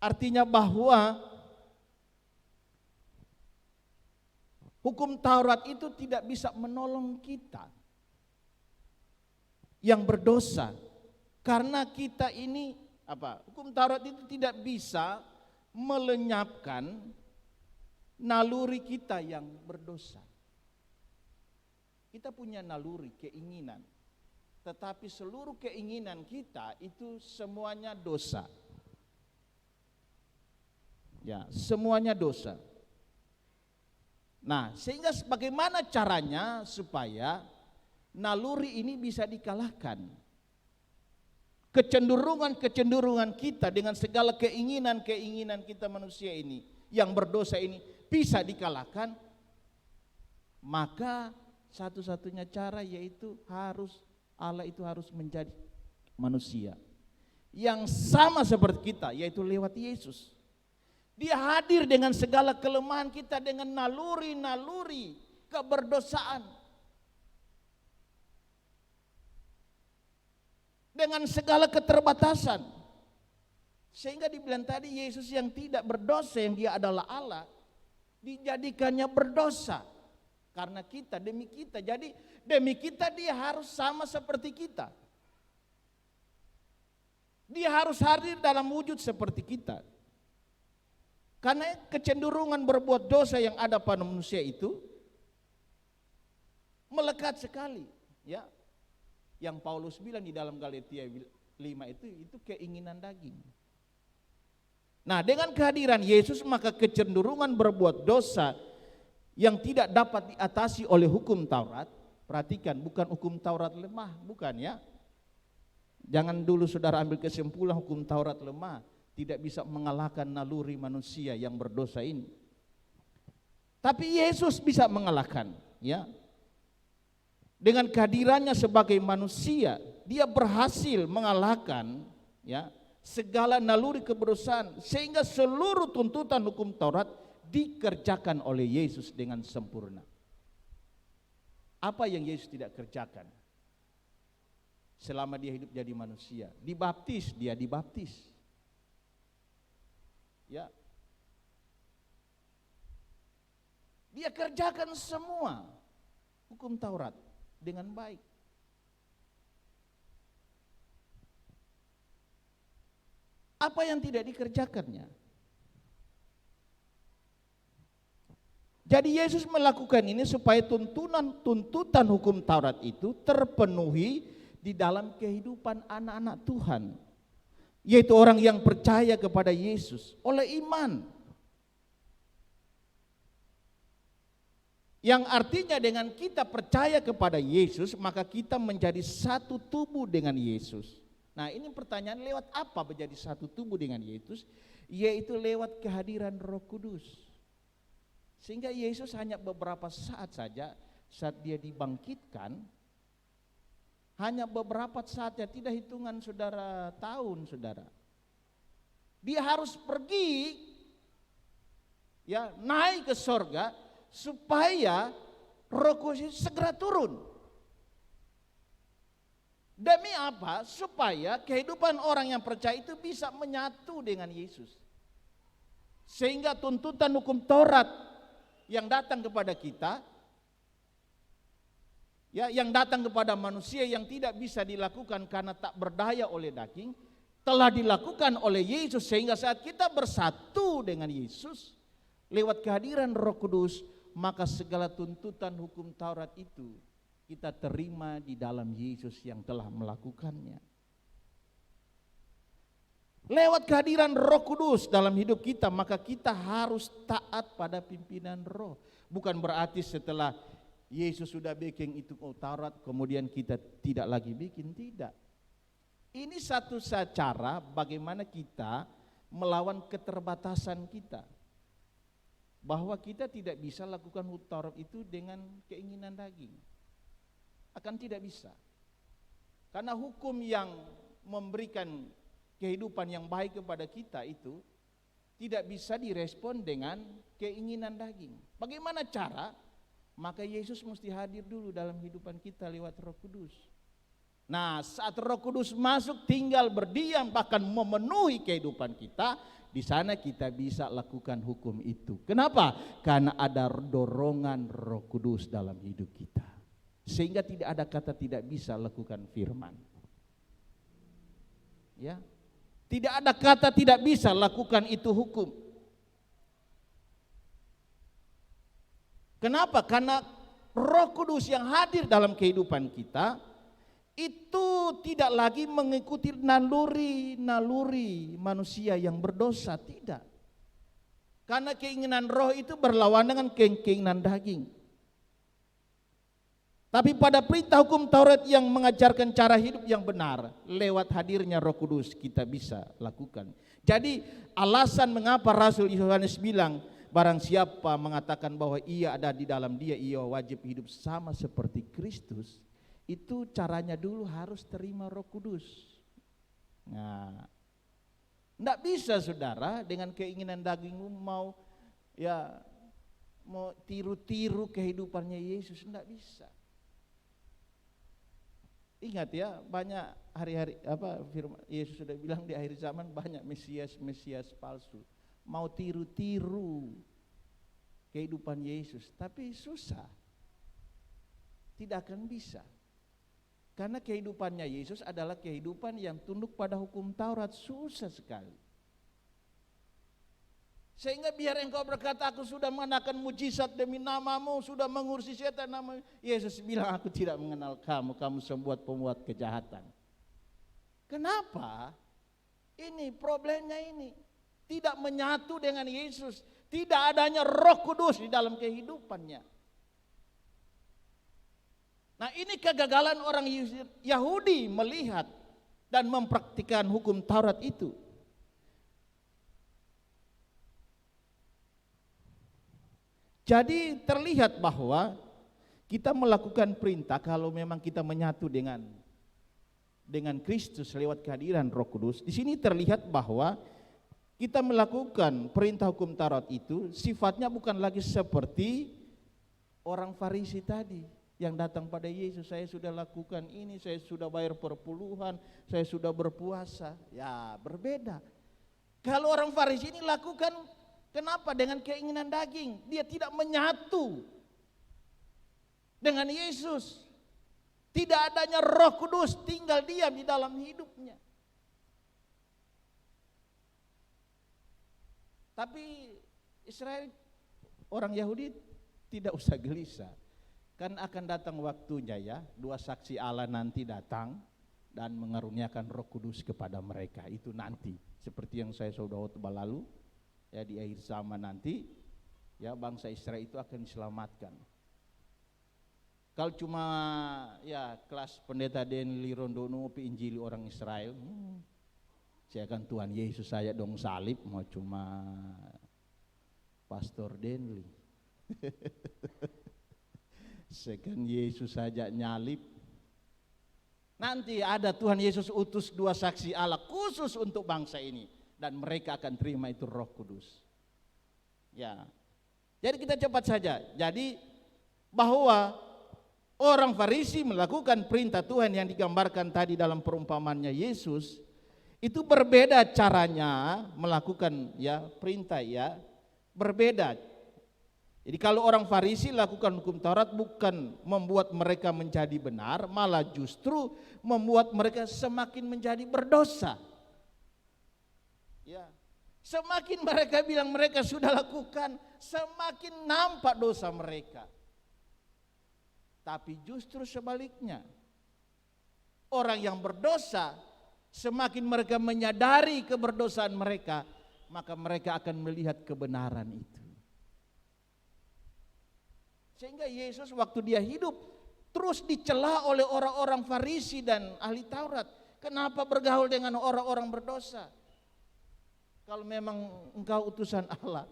Artinya bahwa hukum Taurat itu tidak bisa menolong kita yang berdosa. Karena kita ini hukum Taurat itu tidak bisa melenyapkan naluri kita yang berdosa. Kita punya naluri, keinginan, tetapi seluruh keinginan kita itu semuanya dosa. Ya, semuanya dosa. Nah, sehingga bagaimana caranya supaya naluri ini bisa dikalahkan? Kecenderungan-kecenderungan kita dengan segala keinginan-keinginan kita manusia ini yang berdosa ini bisa dikalahkan, maka satu-satunya cara yaitu Allah itu harus menjadi manusia yang sama seperti kita, yaitu lewat Yesus. Dia hadir dengan segala kelemahan kita, dengan naluri-naluri keberdosaan, dengan segala keterbatasan. Sehingga dibilang tadi, Yesus yang tidak berdosa, yang dia adalah Allah, dijadikannya berdosa karena kita, demi kita. Jadi demi kita dia harus sama seperti kita. Dia harus hadir dalam wujud seperti kita. Karena kecenderungan berbuat dosa yang ada pada manusia itu melekat sekali, ya. Yang Paulus bilang di dalam Galatia 5 itu keinginan daging. Nah, dengan kehadiran Yesus maka kecenderungan berbuat dosa yang tidak dapat diatasi oleh hukum Taurat, perhatikan, bukan hukum Taurat lemah, bukan ya. Jangan dulu saudara ambil kesimpulan hukum Taurat lemah, tidak bisa mengalahkan naluri manusia yang berdosa ini. Tapi Yesus bisa mengalahkan, ya. Dengan kehadirannya sebagai manusia, dia berhasil mengalahkan, ya, segala naluri keberdosaan, sehingga seluruh tuntutan hukum Taurat dikerjakan oleh Yesus dengan sempurna. Apa yang Yesus tidak kerjakan selama dia hidup jadi manusia? Dibaptis, dia dibaptis. Ya. Dia kerjakan semua hukum Taurat dengan baik. Apa yang tidak dikerjakannya? Jadi Yesus melakukan ini supaya tuntutan hukum Taurat itu terpenuhi di dalam kehidupan anak-anak Tuhan, yaitu orang yang percaya kepada Yesus oleh iman. Yang artinya dengan kita percaya kepada Yesus, maka kita menjadi satu tubuh dengan Yesus. Nah, ini pertanyaan, lewat apa menjadi satu tubuh dengan Yesus? Yaitu lewat kehadiran Roh Kudus. Sehingga Yesus hanya beberapa saat saja, saat dia dibangkitkan, hanya beberapa saat, ya, tidak hitungan saudara tahun, saudara. Dia harus pergi, ya, naik ke sorga supaya Roh Kudus segera turun. Demi apa? Supaya kehidupan orang yang percaya itu bisa menyatu dengan Yesus. Sehingga tuntutan hukum Taurat yang datang kepada kita ya, yang datang kepada manusia yang tidak bisa dilakukan karena tak berdaya oleh daging, telah dilakukan oleh Yesus, sehingga saat kita bersatu dengan Yesus lewat kehadiran Roh Kudus, maka segala tuntutan hukum Taurat itu kita terima di dalam Yesus yang telah melakukannya. Lewat kehadiran Roh Kudus dalam hidup kita, maka kita harus taat pada pimpinan Roh. Bukan berarti setelah Yesus sudah bikin itu Taurat kemudian kita tidak lagi bikin, tidak. Ini satu cara bagaimana kita melawan keterbatasan kita, bahwa kita tidak bisa lakukan Taurat itu dengan keinginan daging, akan tidak bisa, karena hukum yang memberikan kehidupan yang baik kepada kita itu tidak bisa direspon dengan keinginan daging. Bagaimana cara? Maka Yesus mesti hadir dulu dalam kehidupan kita lewat Roh Kudus. Nah, saat Roh Kudus masuk, tinggal berdiam, bahkan memenuhi kehidupan kita, di sana kita bisa lakukan hukum itu. Kenapa? Karena ada dorongan Roh Kudus dalam hidup kita, sehingga tidak ada kata tidak bisa lakukan firman. Ya, tidak ada kata tidak bisa lakukan itu hukum. Kenapa? Karena Roh Kudus yang hadir dalam kehidupan kita itu tidak lagi mengikuti naluri manusia yang berdosa, tidak. Karena keinginan roh itu berlawanan dengan keinginan daging. Tapi pada perintah hukum Taurat yang mengajarkan cara hidup yang benar, lewat hadirnya Roh Kudus kita bisa lakukan. Jadi alasan mengapa Rasul Yohanes bilang, barang siapa mengatakan bahwa ia ada di dalam dia, ia wajib hidup sama seperti Kristus, itu caranya dulu harus terima Roh Kudus. Nah, tidak bisa saudara dengan keinginan dagingmu mau tiru-tiru kehidupannya Yesus, tidak bisa. Ingat ya, banyak hari-hari firman Yesus sudah bilang di akhir zaman banyak mesias palsu mau tiru-tiru kehidupan Yesus, tapi susah, tidak akan bisa, karena kehidupannya Yesus adalah kehidupan yang tunduk pada hukum Taurat, susah sekali. Sehingga biar engkau berkata aku sudah mengadakan mujizat demi namamu, sudah mengurusi setan nama Yesus bilang aku tidak mengenal kamu, kamu pembuat kejahatan. Kenapa? Ini problemnya ini. Tidak menyatu dengan Yesus, tidak adanya Roh Kudus di dalam kehidupannya. Nah, ini kegagalan orang Yahudi melihat dan mempraktikkan hukum Taurat itu. Jadi terlihat bahwa kita melakukan perintah kalau memang kita menyatu dengan Kristus lewat kehadiran Roh Kudus. Di sini terlihat bahwa kita melakukan perintah hukum Taurat itu sifatnya bukan lagi seperti orang Farisi tadi yang datang pada Yesus, saya sudah lakukan ini, saya sudah bayar perpuluhan, saya sudah berpuasa. Ya, berbeda. Kalau orang Farisi ini lakukan, kenapa? Dengan keinginan daging. Dia tidak menyatu dengan Yesus. Tidak adanya Roh Kudus tinggal diam di dalam hidupnya. Tapi Israel, orang Yahudi tidak usah gelisah. Kan akan datang waktunya ya, dua saksi Allah nanti datang dan mengaruniakan Roh Kudus kepada mereka. Itu nanti, seperti yang saya sudah khotbah lalu, ya di akhir zaman nanti, ya bangsa Israel itu akan diselamatkan. Kalau cuma ya kelas pendeta Denli Rondono Injili orang Israel, saya kan Tuhan Yesus saya dong salib, mau cuma Pastor Denli. Saya kan Yesus saja nyalip. Nanti ada Tuhan Yesus utus dua saksi Allah khusus untuk bangsa ini, dan mereka akan terima itu Roh Kudus. Ya. Jadi kita cepat saja. Jadi bahwa orang Farisi melakukan perintah Tuhan yang digambarkan tadi dalam perumpamannya Yesus, itu berbeda caranya melakukan ya perintah ya, berbeda. Jadi kalau orang Farisi lakukan hukum Taurat bukan membuat mereka menjadi benar, malah justru membuat mereka semakin menjadi berdosa. Ya. Semakin mereka bilang mereka sudah lakukan, semakin nampak dosa mereka. Tapi justru sebaliknya, orang yang berdosa, semakin mereka menyadari keberdosaan mereka, maka mereka akan melihat kebenaran itu. Sehingga Yesus waktu dia hidup terus dicela oleh orang-orang Farisi dan ahli Taurat. Kenapa bergaul dengan orang-orang berdosa? Kalau memang engkau utusan Allah.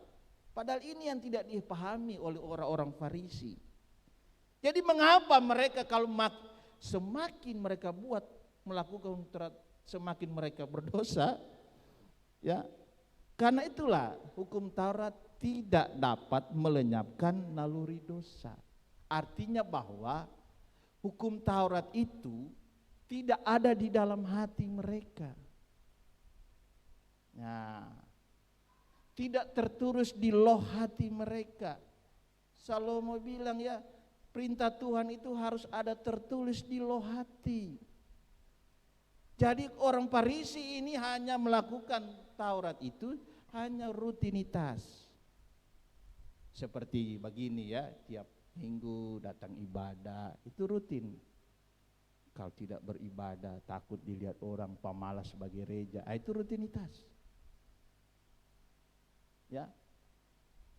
Padahal ini yang tidak dipahami oleh orang-orang Farisi. Jadi mengapa mereka kalau semakin mereka melakukan Taurat, semakin mereka berdosa? Ya. Karena itulah hukum Taurat tidak dapat melenyapkan naluri dosa. Artinya bahwa hukum Taurat itu tidak ada di dalam hati mereka. Nah, tidak tertulis di loh hati mereka. Salomo bilang ya, perintah Tuhan itu harus ada tertulis di loh hati. Jadi orang Farisi ini hanya melakukan Taurat itu hanya rutinitas. Seperti begini ya, tiap minggu datang ibadah, itu rutin. Kalau tidak beribadah takut dilihat orang, pemalas sebagai gereja, itu rutinitas. Ya,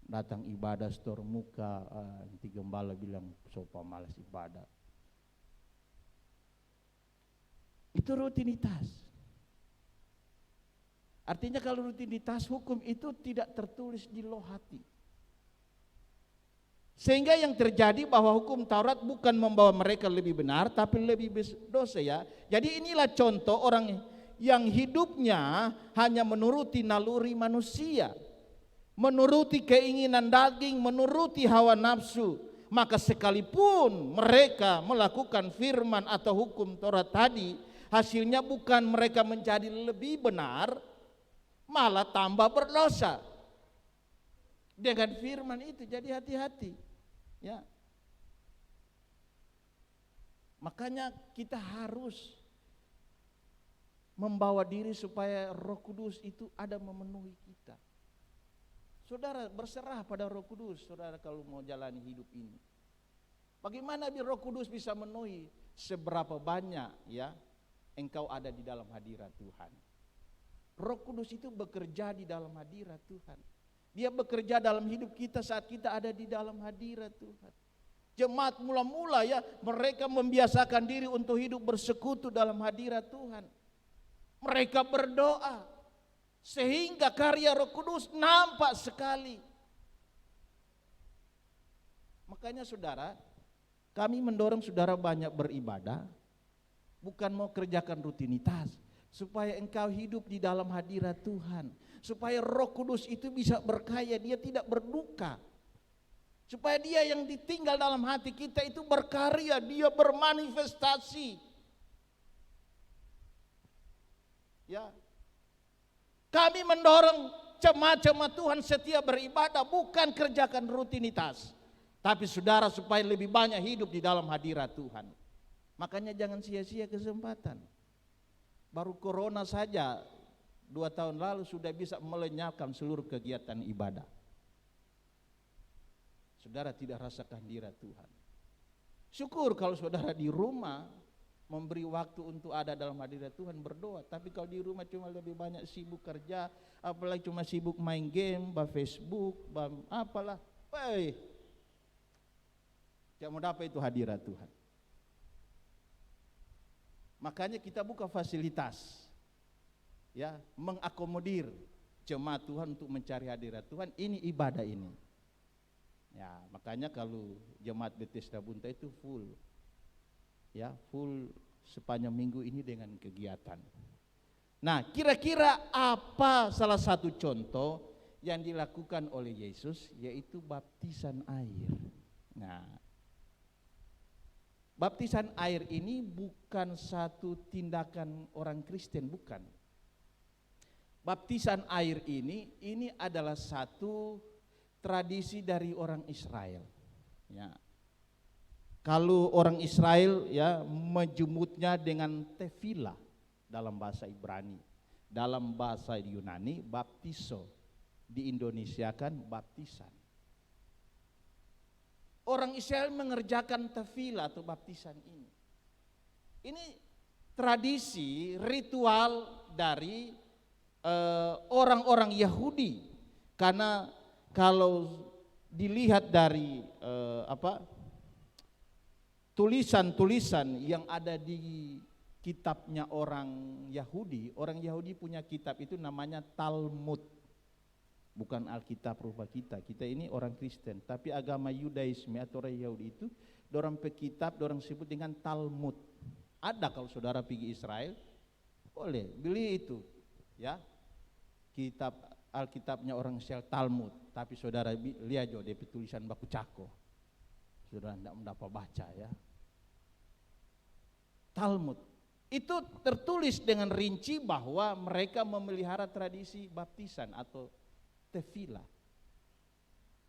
datang ibadah setor muka, nanti gembala bilang so pemalas ibadah. Itu rutinitas. Artinya kalau rutinitas hukum itu tidak tertulis di loh hati. Sehingga yang terjadi bahwa hukum Taurat bukan membawa mereka lebih benar, tapi lebih dosa ya. Jadi inilah contoh orang yang hidupnya hanya menuruti naluri manusia, menuruti keinginan daging, menuruti hawa nafsu. Maka sekalipun mereka melakukan firman atau hukum Taurat tadi, hasilnya bukan mereka menjadi lebih benar, malah tambah berdosa. Dengan firman itu, jadi hati-hati. Ya, makanya kita harus membawa diri supaya Roh Kudus itu ada memenuhi kita. Saudara berserah pada Roh Kudus, saudara kalau mau jalani hidup ini. Bagaimana biar Roh Kudus bisa memenuhi? Seberapa banyak ya engkau ada di dalam hadirat Tuhan. Roh Kudus itu bekerja di dalam hadirat Tuhan. Dia bekerja dalam hidup kita saat kita ada di dalam hadirat Tuhan. Jemaat mula-mula ya, mereka membiasakan diri untuk hidup bersekutu dalam hadirat Tuhan. Mereka berdoa sehingga karya Roh Kudus nampak sekali. Makanya saudara, kami mendorong saudara banyak beribadah, bukan mau kerjakan rutinitas, supaya engkau hidup di dalam hadirat Tuhan. Supaya Roh Kudus itu bisa berkaya, dia tidak berduka. Supaya dia yang ditinggal dalam hati kita itu berkarya, dia bermanifestasi. Ya. Kami mendorong jemaat-jemaat Tuhan setia beribadah, bukan kerjakan rutinitas. Tapi saudara supaya lebih banyak hidup di dalam hadirat Tuhan. Makanya jangan sia-sia kesempatan. Baru corona saja 2 tahun lalu sudah bisa melenyapkan seluruh kegiatan ibadah. Saudara tidak rasakan hadirat Tuhan. Syukur kalau saudara di rumah memberi waktu untuk ada dalam hadirat Tuhan, berdoa. Tapi kalau di rumah cuma lebih banyak sibuk kerja, apalagi cuma sibuk main game, Facebook, apalah. Tidak mau dapat itu hadirat Tuhan. Makanya kita buka fasilitas, ya, mengakomodir jemaat Tuhan untuk mencari hadirat Tuhan. Ini ibadah ini. Ya, makanya kalau jemaat Bethesda Bunta itu full, ya, full sepanjang minggu ini dengan kegiatan. Nah, kira-kira apa salah satu contoh yang dilakukan oleh Yesus, yaitu baptisan air. Nah, baptisan air ini bukan satu tindakan orang Kristen, bukan. Baptisan air ini adalah satu tradisi dari orang Israel. Ya. Kalau orang Israel ya menjemputnya dengan tefillah dalam bahasa Ibrani, dalam bahasa Yunani baptiso, di Indonesia kan baptisan. Orang Israel mengerjakan tefillah atau baptisan ini. Ini tradisi ritual dari orang-orang Yahudi, karena kalau dilihat dari tulisan-tulisan yang ada di kitabnya orang Yahudi punya kitab itu namanya Talmud. Bukan Alkitab rupa kita ini orang Kristen, tapi agama Yudaisme atau orang Yahudi itu dorang pekitab, dorang sebut dengan Talmud. Ada kalau saudara pergi Israel, boleh beli itu, ya, kitab Alkitabnya orang Israel Talmud. Tapi saudara lihat jo dia tulisan baku cako, saudara tidak mendapat baca ya. Talmud itu tertulis dengan rinci bahwa mereka memelihara tradisi baptisan atau tefillah.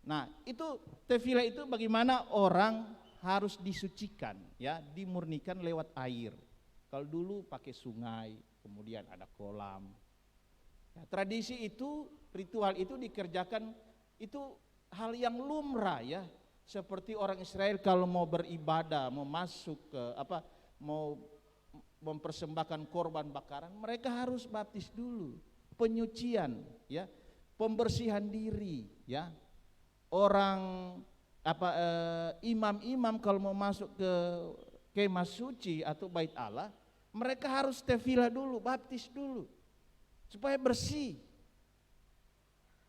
Nah, itu tefillah itu bagaimana orang harus disucikan, ya, dimurnikan lewat air. Kalau dulu pakai sungai, kemudian ada kolam. Ya, tradisi itu, ritual itu dikerjakan itu hal yang lumrah ya. Seperti orang Israel kalau mau beribadah, mau masuk ke mau mempersembahkan korban bakaran, mereka harus baptis dulu, penyucian, ya. Pembersihan diri, ya. Orang imam-imam kalau mau masuk ke kemah suci atau bait Allah, mereka harus tefillah dulu, baptis dulu, supaya bersih.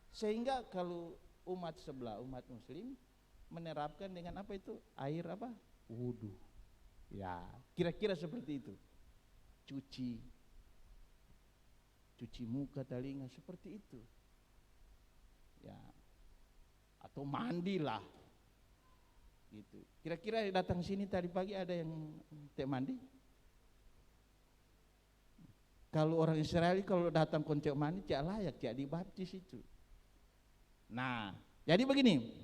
Sehingga kalau umat sebelah, umat muslim menerapkan dengan apa itu? Air apa? Wudu. Ya, kira-kira seperti itu. Cuci muka, telinga, seperti itu. Ya, atau mandilah gitu. Kira-kira datang sini tadi pagi ada yang mandi? Kalau orang Israel kalau datang koncek mandi tidak layak, tidak dibaptis itu. Nah, jadi begini.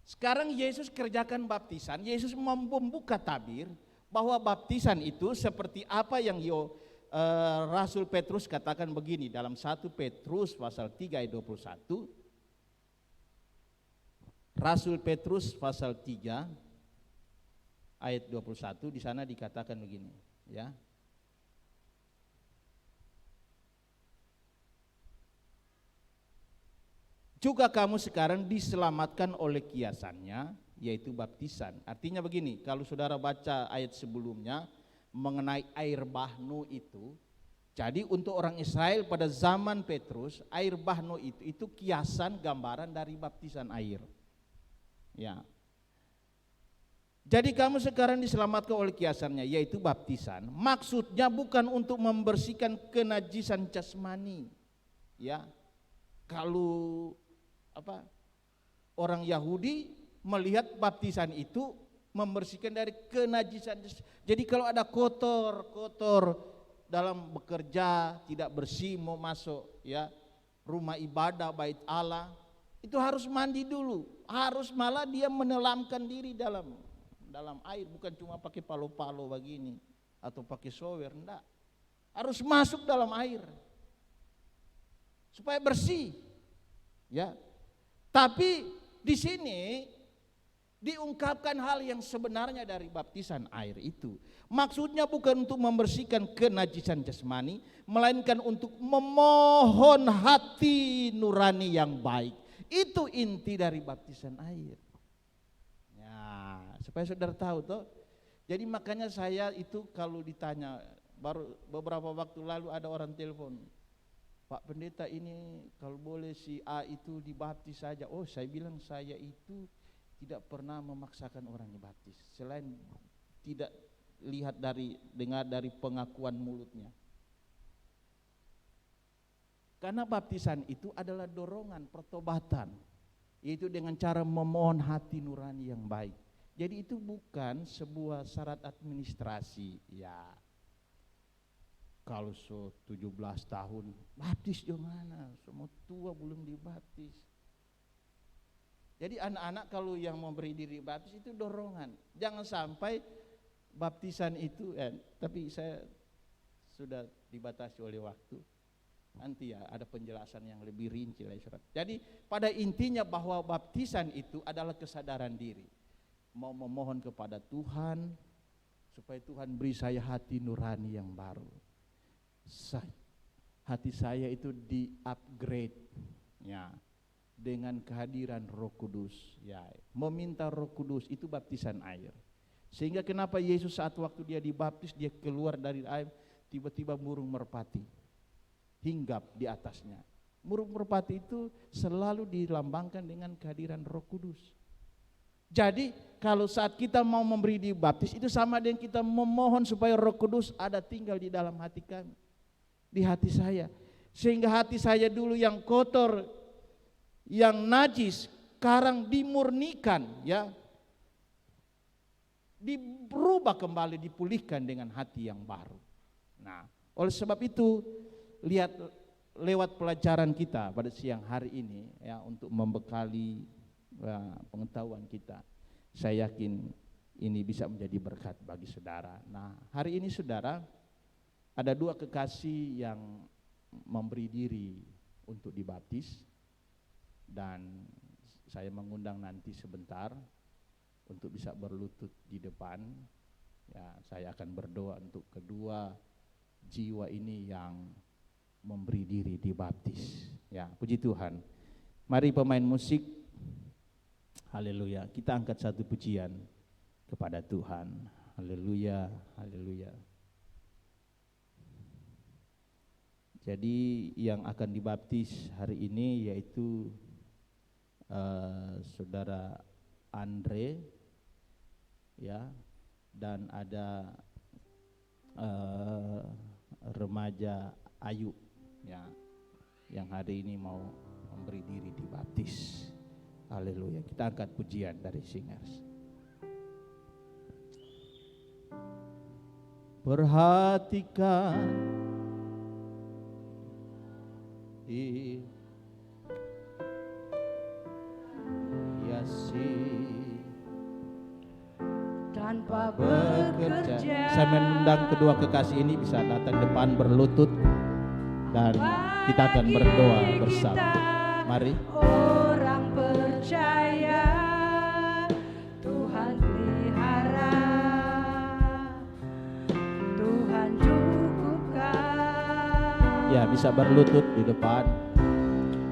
Sekarang Yesus kerjakan baptisan. Yesus membuka tabir bahwa baptisan itu seperti apa yang Rasul Petrus katakan begini dalam 1 Petrus pasal 3 ayat 21. Rasul Petrus pasal 3 ayat 21 di sana dikatakan begini, ya. Juga kamu sekarang diselamatkan oleh kiasannya, yaitu baptisan. Artinya begini, kalau saudara baca ayat sebelumnya mengenai air bahnu itu, jadi untuk orang Israel pada zaman Petrus, air bahnu itu kiasan gambaran dari baptisan air. Ya. Jadi kamu sekarang diselamatkan oleh kiasannya, yaitu baptisan. Maksudnya bukan untuk membersihkan kenajisan jasmani. Ya. Kalau orang Yahudi melihat baptisan itu membersihkan dari kenajisan. Jadi kalau ada kotor dalam bekerja tidak bersih mau masuk ya rumah ibadah bait Allah, itu harus mandi dulu. Harus malah dia menelamkan diri dalam air, bukan cuma pakai palo-palo begini atau pakai shower, enggak. Harus masuk dalam air supaya bersih. Ya. Tapi di sini diungkapkan hal yang sebenarnya dari baptisan air itu. Maksudnya bukan untuk membersihkan kenajisan jasmani, melainkan untuk memohon hati nurani yang baik. Itu inti dari baptisan air. Ya, supaya saudara tahu toh. Jadi makanya saya itu kalau ditanya, baru beberapa waktu lalu ada orang telepon, Pak Pendeta ini kalau boleh si A itu dibaptis saja. Oh, saya bilang saya itu tidak pernah memaksakan orang dibaptis, selain tidak dengar dari pengakuan mulutnya. Karena baptisan itu adalah dorongan pertobatan, yaitu dengan cara memohon hati nurani yang baik. Jadi itu bukan sebuah syarat administrasi. Ya, kalau 17 tahun baptis di mana? Semua tua belum dibaptis. Jadi anak-anak kalau yang memberi diri baptis itu dorongan. Jangan sampai baptisan itu, tapi saya sudah dibatasi oleh waktu. Nanti ya ada penjelasan yang lebih rinci lah. Jadi pada intinya bahwa baptisan itu adalah kesadaran diri. Mau memohon kepada Tuhan supaya Tuhan beri saya hati nurani yang baru. Hati saya itu di-upgrade ya, dengan kehadiran Roh Kudus ya. Meminta Roh Kudus itu baptisan air. Sehingga kenapa Yesus saat waktu dia dibaptis, dia keluar dari air, tiba-tiba burung merpati hinggap di atasnya. Burung merpati itu selalu dilambangkan dengan kehadiran Roh Kudus. Jadi kalau saat kita mau memberi dibaptis itu sama dengan kita memohon supaya Roh Kudus ada tinggal di dalam hati kami, di hati saya. Sehingga hati saya dulu yang kotor, yang najis, sekarang dimurnikan ya, dirubah kembali, dipulihkan dengan hati yang baru. Nah, oleh sebab itu lihat lewat pelajaran kita pada siang hari ini ya, untuk membekali pengetahuan kita, saya yakin ini bisa menjadi berkat bagi saudara. Nah, hari ini saudara ada 2 kekasih yang memberi diri untuk dibaptis. Dan saya mengundang nanti sebentar untuk bisa berlutut di depan. Ya, saya akan berdoa untuk kedua jiwa ini yang memberi diri dibaptis. Ya, puji Tuhan. Mari pemain musik, haleluya, kita angkat satu pujian kepada Tuhan. Haleluya, haleluya. Jadi yang akan dibaptis hari ini yaitu saudara Andre ya, dan ada remaja Ayu ya, yang hari ini mau memberi diri dibaptis. Haleluya. Kita angkat pujian dari singers. Perhatikan tanpa bekerja. Saya mengundang kedua kekasih ini bisa datang depan berlutut dan kita akan berdoa bersama. Mari. Orang percaya Tuhan pelihara, Tuhan cukupkan. Ya, bisa berlutut di depan.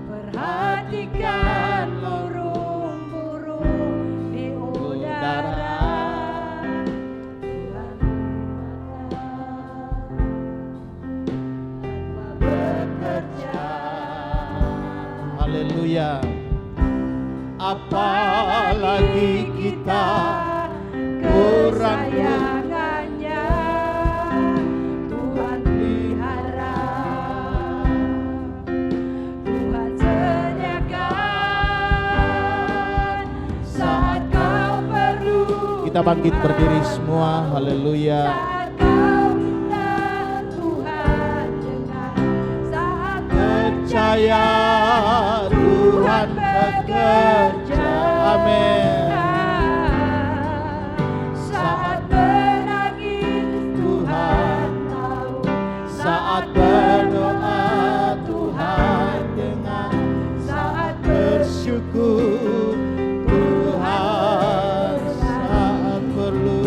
Perhatikan burung-burung di udara. Tuhan tanpa bekerja. Haleluya. Apalagi kita kurang kesayangannya, Tuhan pelihara, Tuhan sediakan saat kau perlu. Kita bangkit berdiri semua. Haleluya. Saat kau minta Tuhan dengar, saat Percaya Tuhan bekerja. Amin. Saat menangis Tuhan tahu, Saat berdoa Tuhan dengar, saat bersyukur Tuhan saat perlu.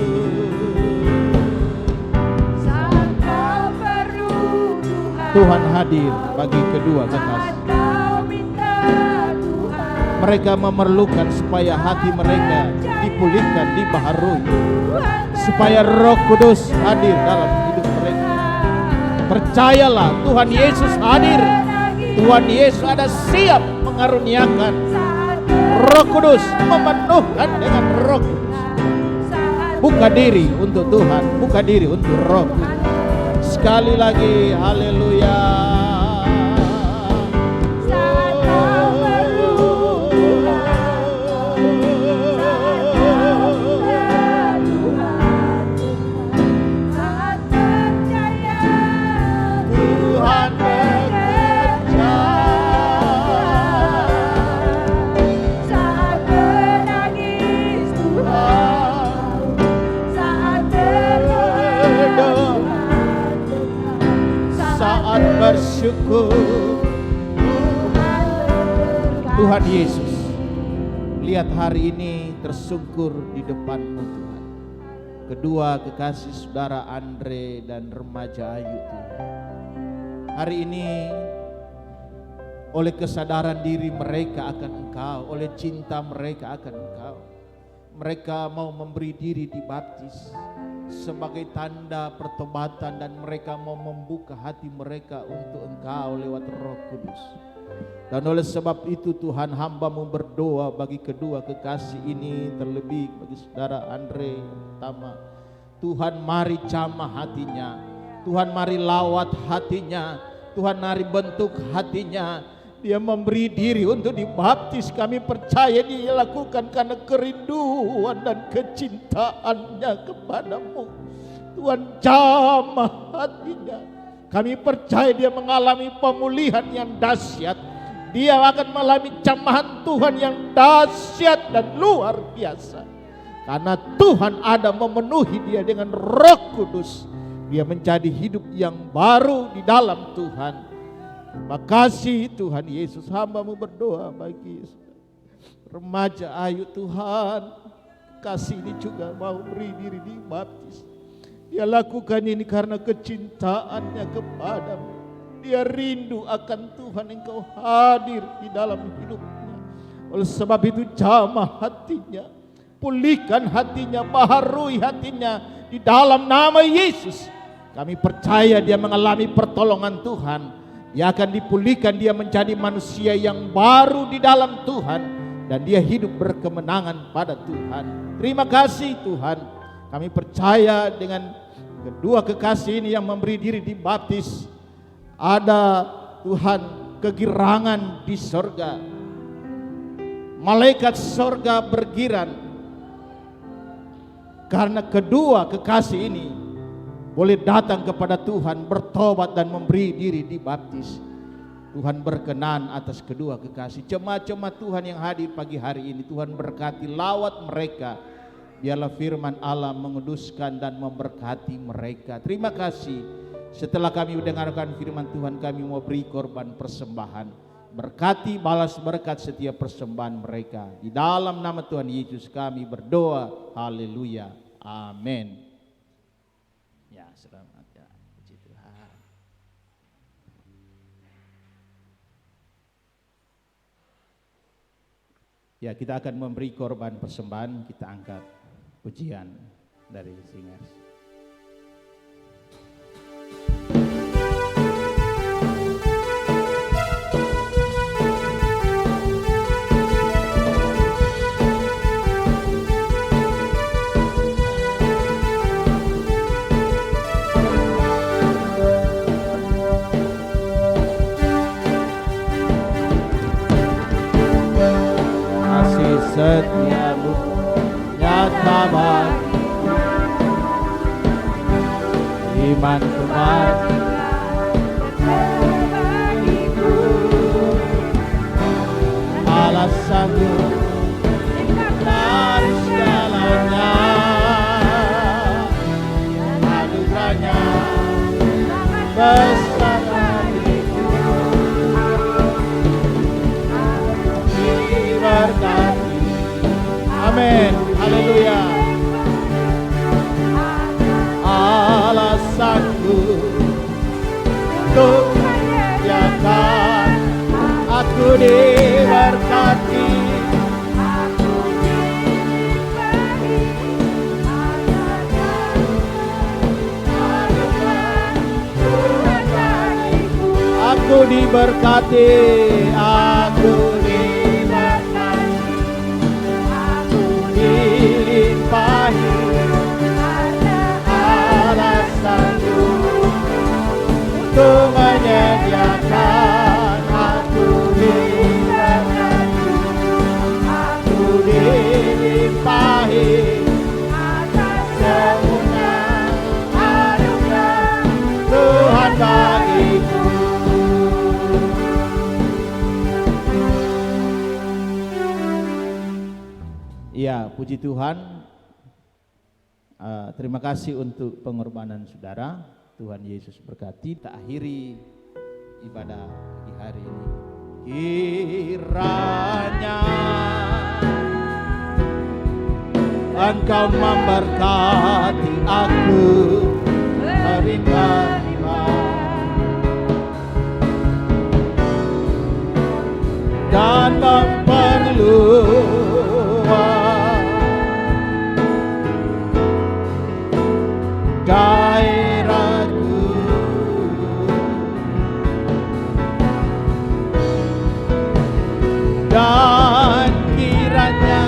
saat kau perlu Tuhan hadir bagi kedua saat kekasih. kau minta Tuhan, Mereka memerlukan supaya hati mereka dipulihkan, dibaharui, supaya Roh Kudus hadir dalam hidup mereka. Percayalah, Tuhan Yesus hadir. Tuhan Yesus ada siap mengaruniakan Roh Kudus, memenuhkan dengan Roh Kudus. Buka diri untuk Tuhan, buka diri untuk Roh Kudus. Sekali lagi, haleluya. Tuhan bekerja. saat bersyukur. Tuhan Yesus, lihat hari ini tersungkur di depan-Mu Tuhan. Kedua kekasih saudara Andre dan remaja Ayu Tuhan. Hari ini oleh kesadaran diri mereka akan Engkau, oleh cinta mereka akan Engkau, mereka mau memberi diri dibaptis sebagai tanda pertobatan, dan mereka mau membuka hati mereka untuk Engkau lewat Roh Kudus. Dan oleh sebab itu Tuhan, hamba-Mu berdoa bagi kedua kekasih ini, terlebih bagi saudara Andre yang pertama. Tuhan mari jamah hatinya, Tuhan mari lawat hatinya, Tuhan mari bentuk hatinya. Dia memberi diri untuk dibaptis, kami percaya dia lakukan karena kerinduan dan kecintaannya kepadamu. Tuhan jamah hatinya, kami percaya dia mengalami pemulihan yang dahsyat. Dia akan mengalami jamahan Tuhan yang dahsyat dan luar biasa. Karena Tuhan ada memenuhi dia dengan Roh Kudus. Dia menjadi hidup yang baru di dalam Tuhan. Terima kasih Tuhan Yesus, hamba-Mu berdoa bagi remaja Ayu Tuhan. Kasih ini juga mau beri diri dibaptis. Dia lakukan ini karena kecintaannya kepadamu. Dia rindu akan Tuhan, Engkau hadir di dalam hidupnya. Oleh sebab itu jamah hatinya, pulihkan hatinya, baharui hatinya di dalam nama Yesus. Kami percaya dia mengalami pertolongan Tuhan. Dia akan dipulihkan, dia menjadi manusia yang baru di dalam Tuhan, dan dia hidup berkemenangan pada Tuhan. Terima kasih Tuhan. Kami percaya dengan kedua kekasih ini yang memberi diri dibaptis, ada Tuhan kegirangan di sorga. Malaikat sorga bergiran karena kedua kekasih ini boleh datang kepada Tuhan, bertobat dan memberi diri dibaptis. Tuhan berkenan atas kedua kekasih. Jemaat-jemaat Tuhan yang hadir pagi hari ini, Tuhan berkati, lawat mereka. Biarlah firman Allah menguduskan dan memberkati mereka. Terima kasih. Setelah kami mendengarkan firman Tuhan, kami mau beri korban persembahan. Berkati, balas berkat setiap persembahan mereka. Di dalam nama Tuhan Yesus kami berdoa. Haleluya. Amin. Ya, selamat ya. Puji Tuhan. Ya, kita akan memberi korban persembahan. Kita angkat pujian dari singers. Setiamu nyata bagiku, iman kembali bagiku, alasanku dari segalanya, anugerahnya besar bagiku, diberkati. Amin, haleluya. Alasanku untuk menyatakan aku diberkati, aku diberkati, aku dilimpahi, alasanku untuk menyediakan, aku diberkati, aku dilimpahi, semua anugerah Tuhan bagiku. Ya, puji Tuhan. Terima kasih untuk pengorbanan saudara. Tuhan Yesus berkati. Kita akhiri ibadah di hari ini. Kiranya Engkau memberkati aku beriman dan memperluas gairahku, dan kiranya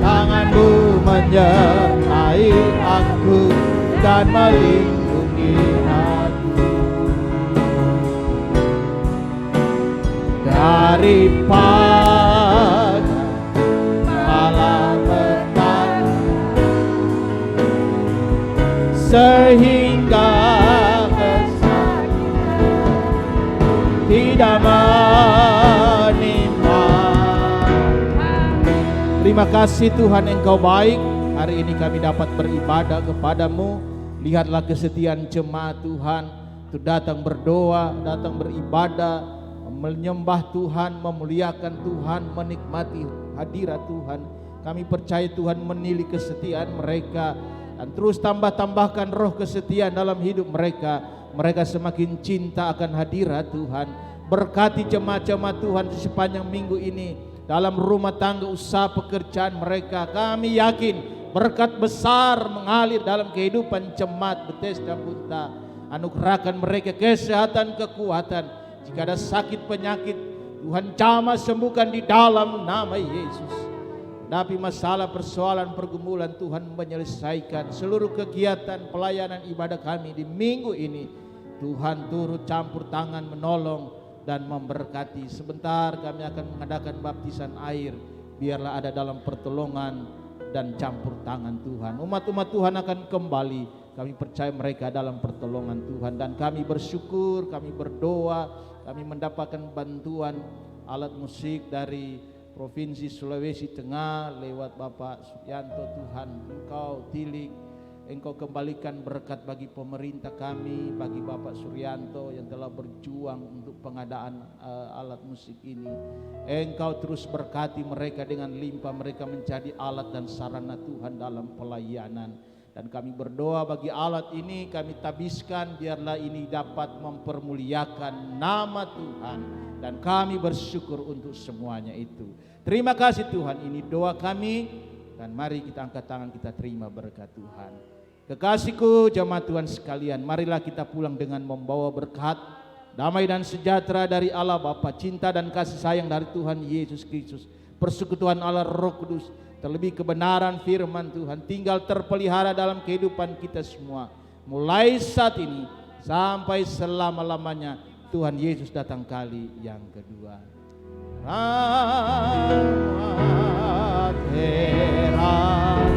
tanganmu menyertai aku dan melindungi aku daripada malapetaka, sehingga kesakitan tidak menimpa. Terima kasih Tuhan, Engkau baik. Hari ini kami dapat beribadah kepadamu. Lihatlah kesetiaan jemaat Tuhan, itu datang berdoa, datang beribadah, menyembah Tuhan, memuliakan Tuhan, menikmati hadirat Tuhan. Kami percaya Tuhan menilai kesetiaan mereka, dan terus tambahkan roh kesetiaan dalam hidup mereka. Mereka semakin cinta akan hadirat Tuhan. Berkati jemaat-jemaat Tuhan di sepanjang minggu ini, dalam rumah tangga, usaha, pekerjaan mereka. Kami yakin berkat besar mengalir dalam kehidupan jemaat Bethesda Bunta. Anugerahkan mereka kesehatan, kekuatan. Jika ada sakit penyakit, Tuhan jamah sembuhkan di dalam nama Yesus. Tapi masalah, persoalan, pergumulan, Tuhan menyelesaikan seluruh kegiatan pelayanan ibadah kami di minggu ini. Tuhan turut campur tangan, menolong dan memberkati. Sebentar kami akan mengadakan baptisan air. Biarlah ada dalam pertolongan dan campur tangan Tuhan. Umat-umat Tuhan akan kembali. Kami percaya mereka dalam pertolongan Tuhan, dan kami bersyukur, kami berdoa, kami mendapatkan bantuan alat musik dari Provinsi Sulawesi Tengah lewat Bapak Suryanto. Tuhan, Engkau tilik, Engkau kembalikan berkat bagi pemerintah kami, bagi Bapak Suryanto yang telah berjuang untuk pengadaan alat musik ini. Engkau terus berkati mereka dengan limpah, mereka menjadi alat dan sarana Tuhan dalam pelayanan. Dan kami berdoa bagi alat ini, kami tabiskan biarlah ini dapat mempermuliakan nama Tuhan, dan kami bersyukur untuk semuanya itu. Terima kasih Tuhan, ini doa kami, dan mari kita angkat tangan, kita terima berkat Tuhan. Kekasihku jemaat Tuhan sekalian, marilah kita pulang dengan membawa berkat, damai dan sejahtera dari Allah Bapa, cinta dan kasih sayang dari Tuhan Yesus Kristus, persekutuan Allah Roh Kudus, terlebih kebenaran firman Tuhan tinggal terpelihara dalam kehidupan kita semua, mulai saat ini sampai selama-lamanya. Tuhan Yesus datang kali yang kedua. Rahmat heran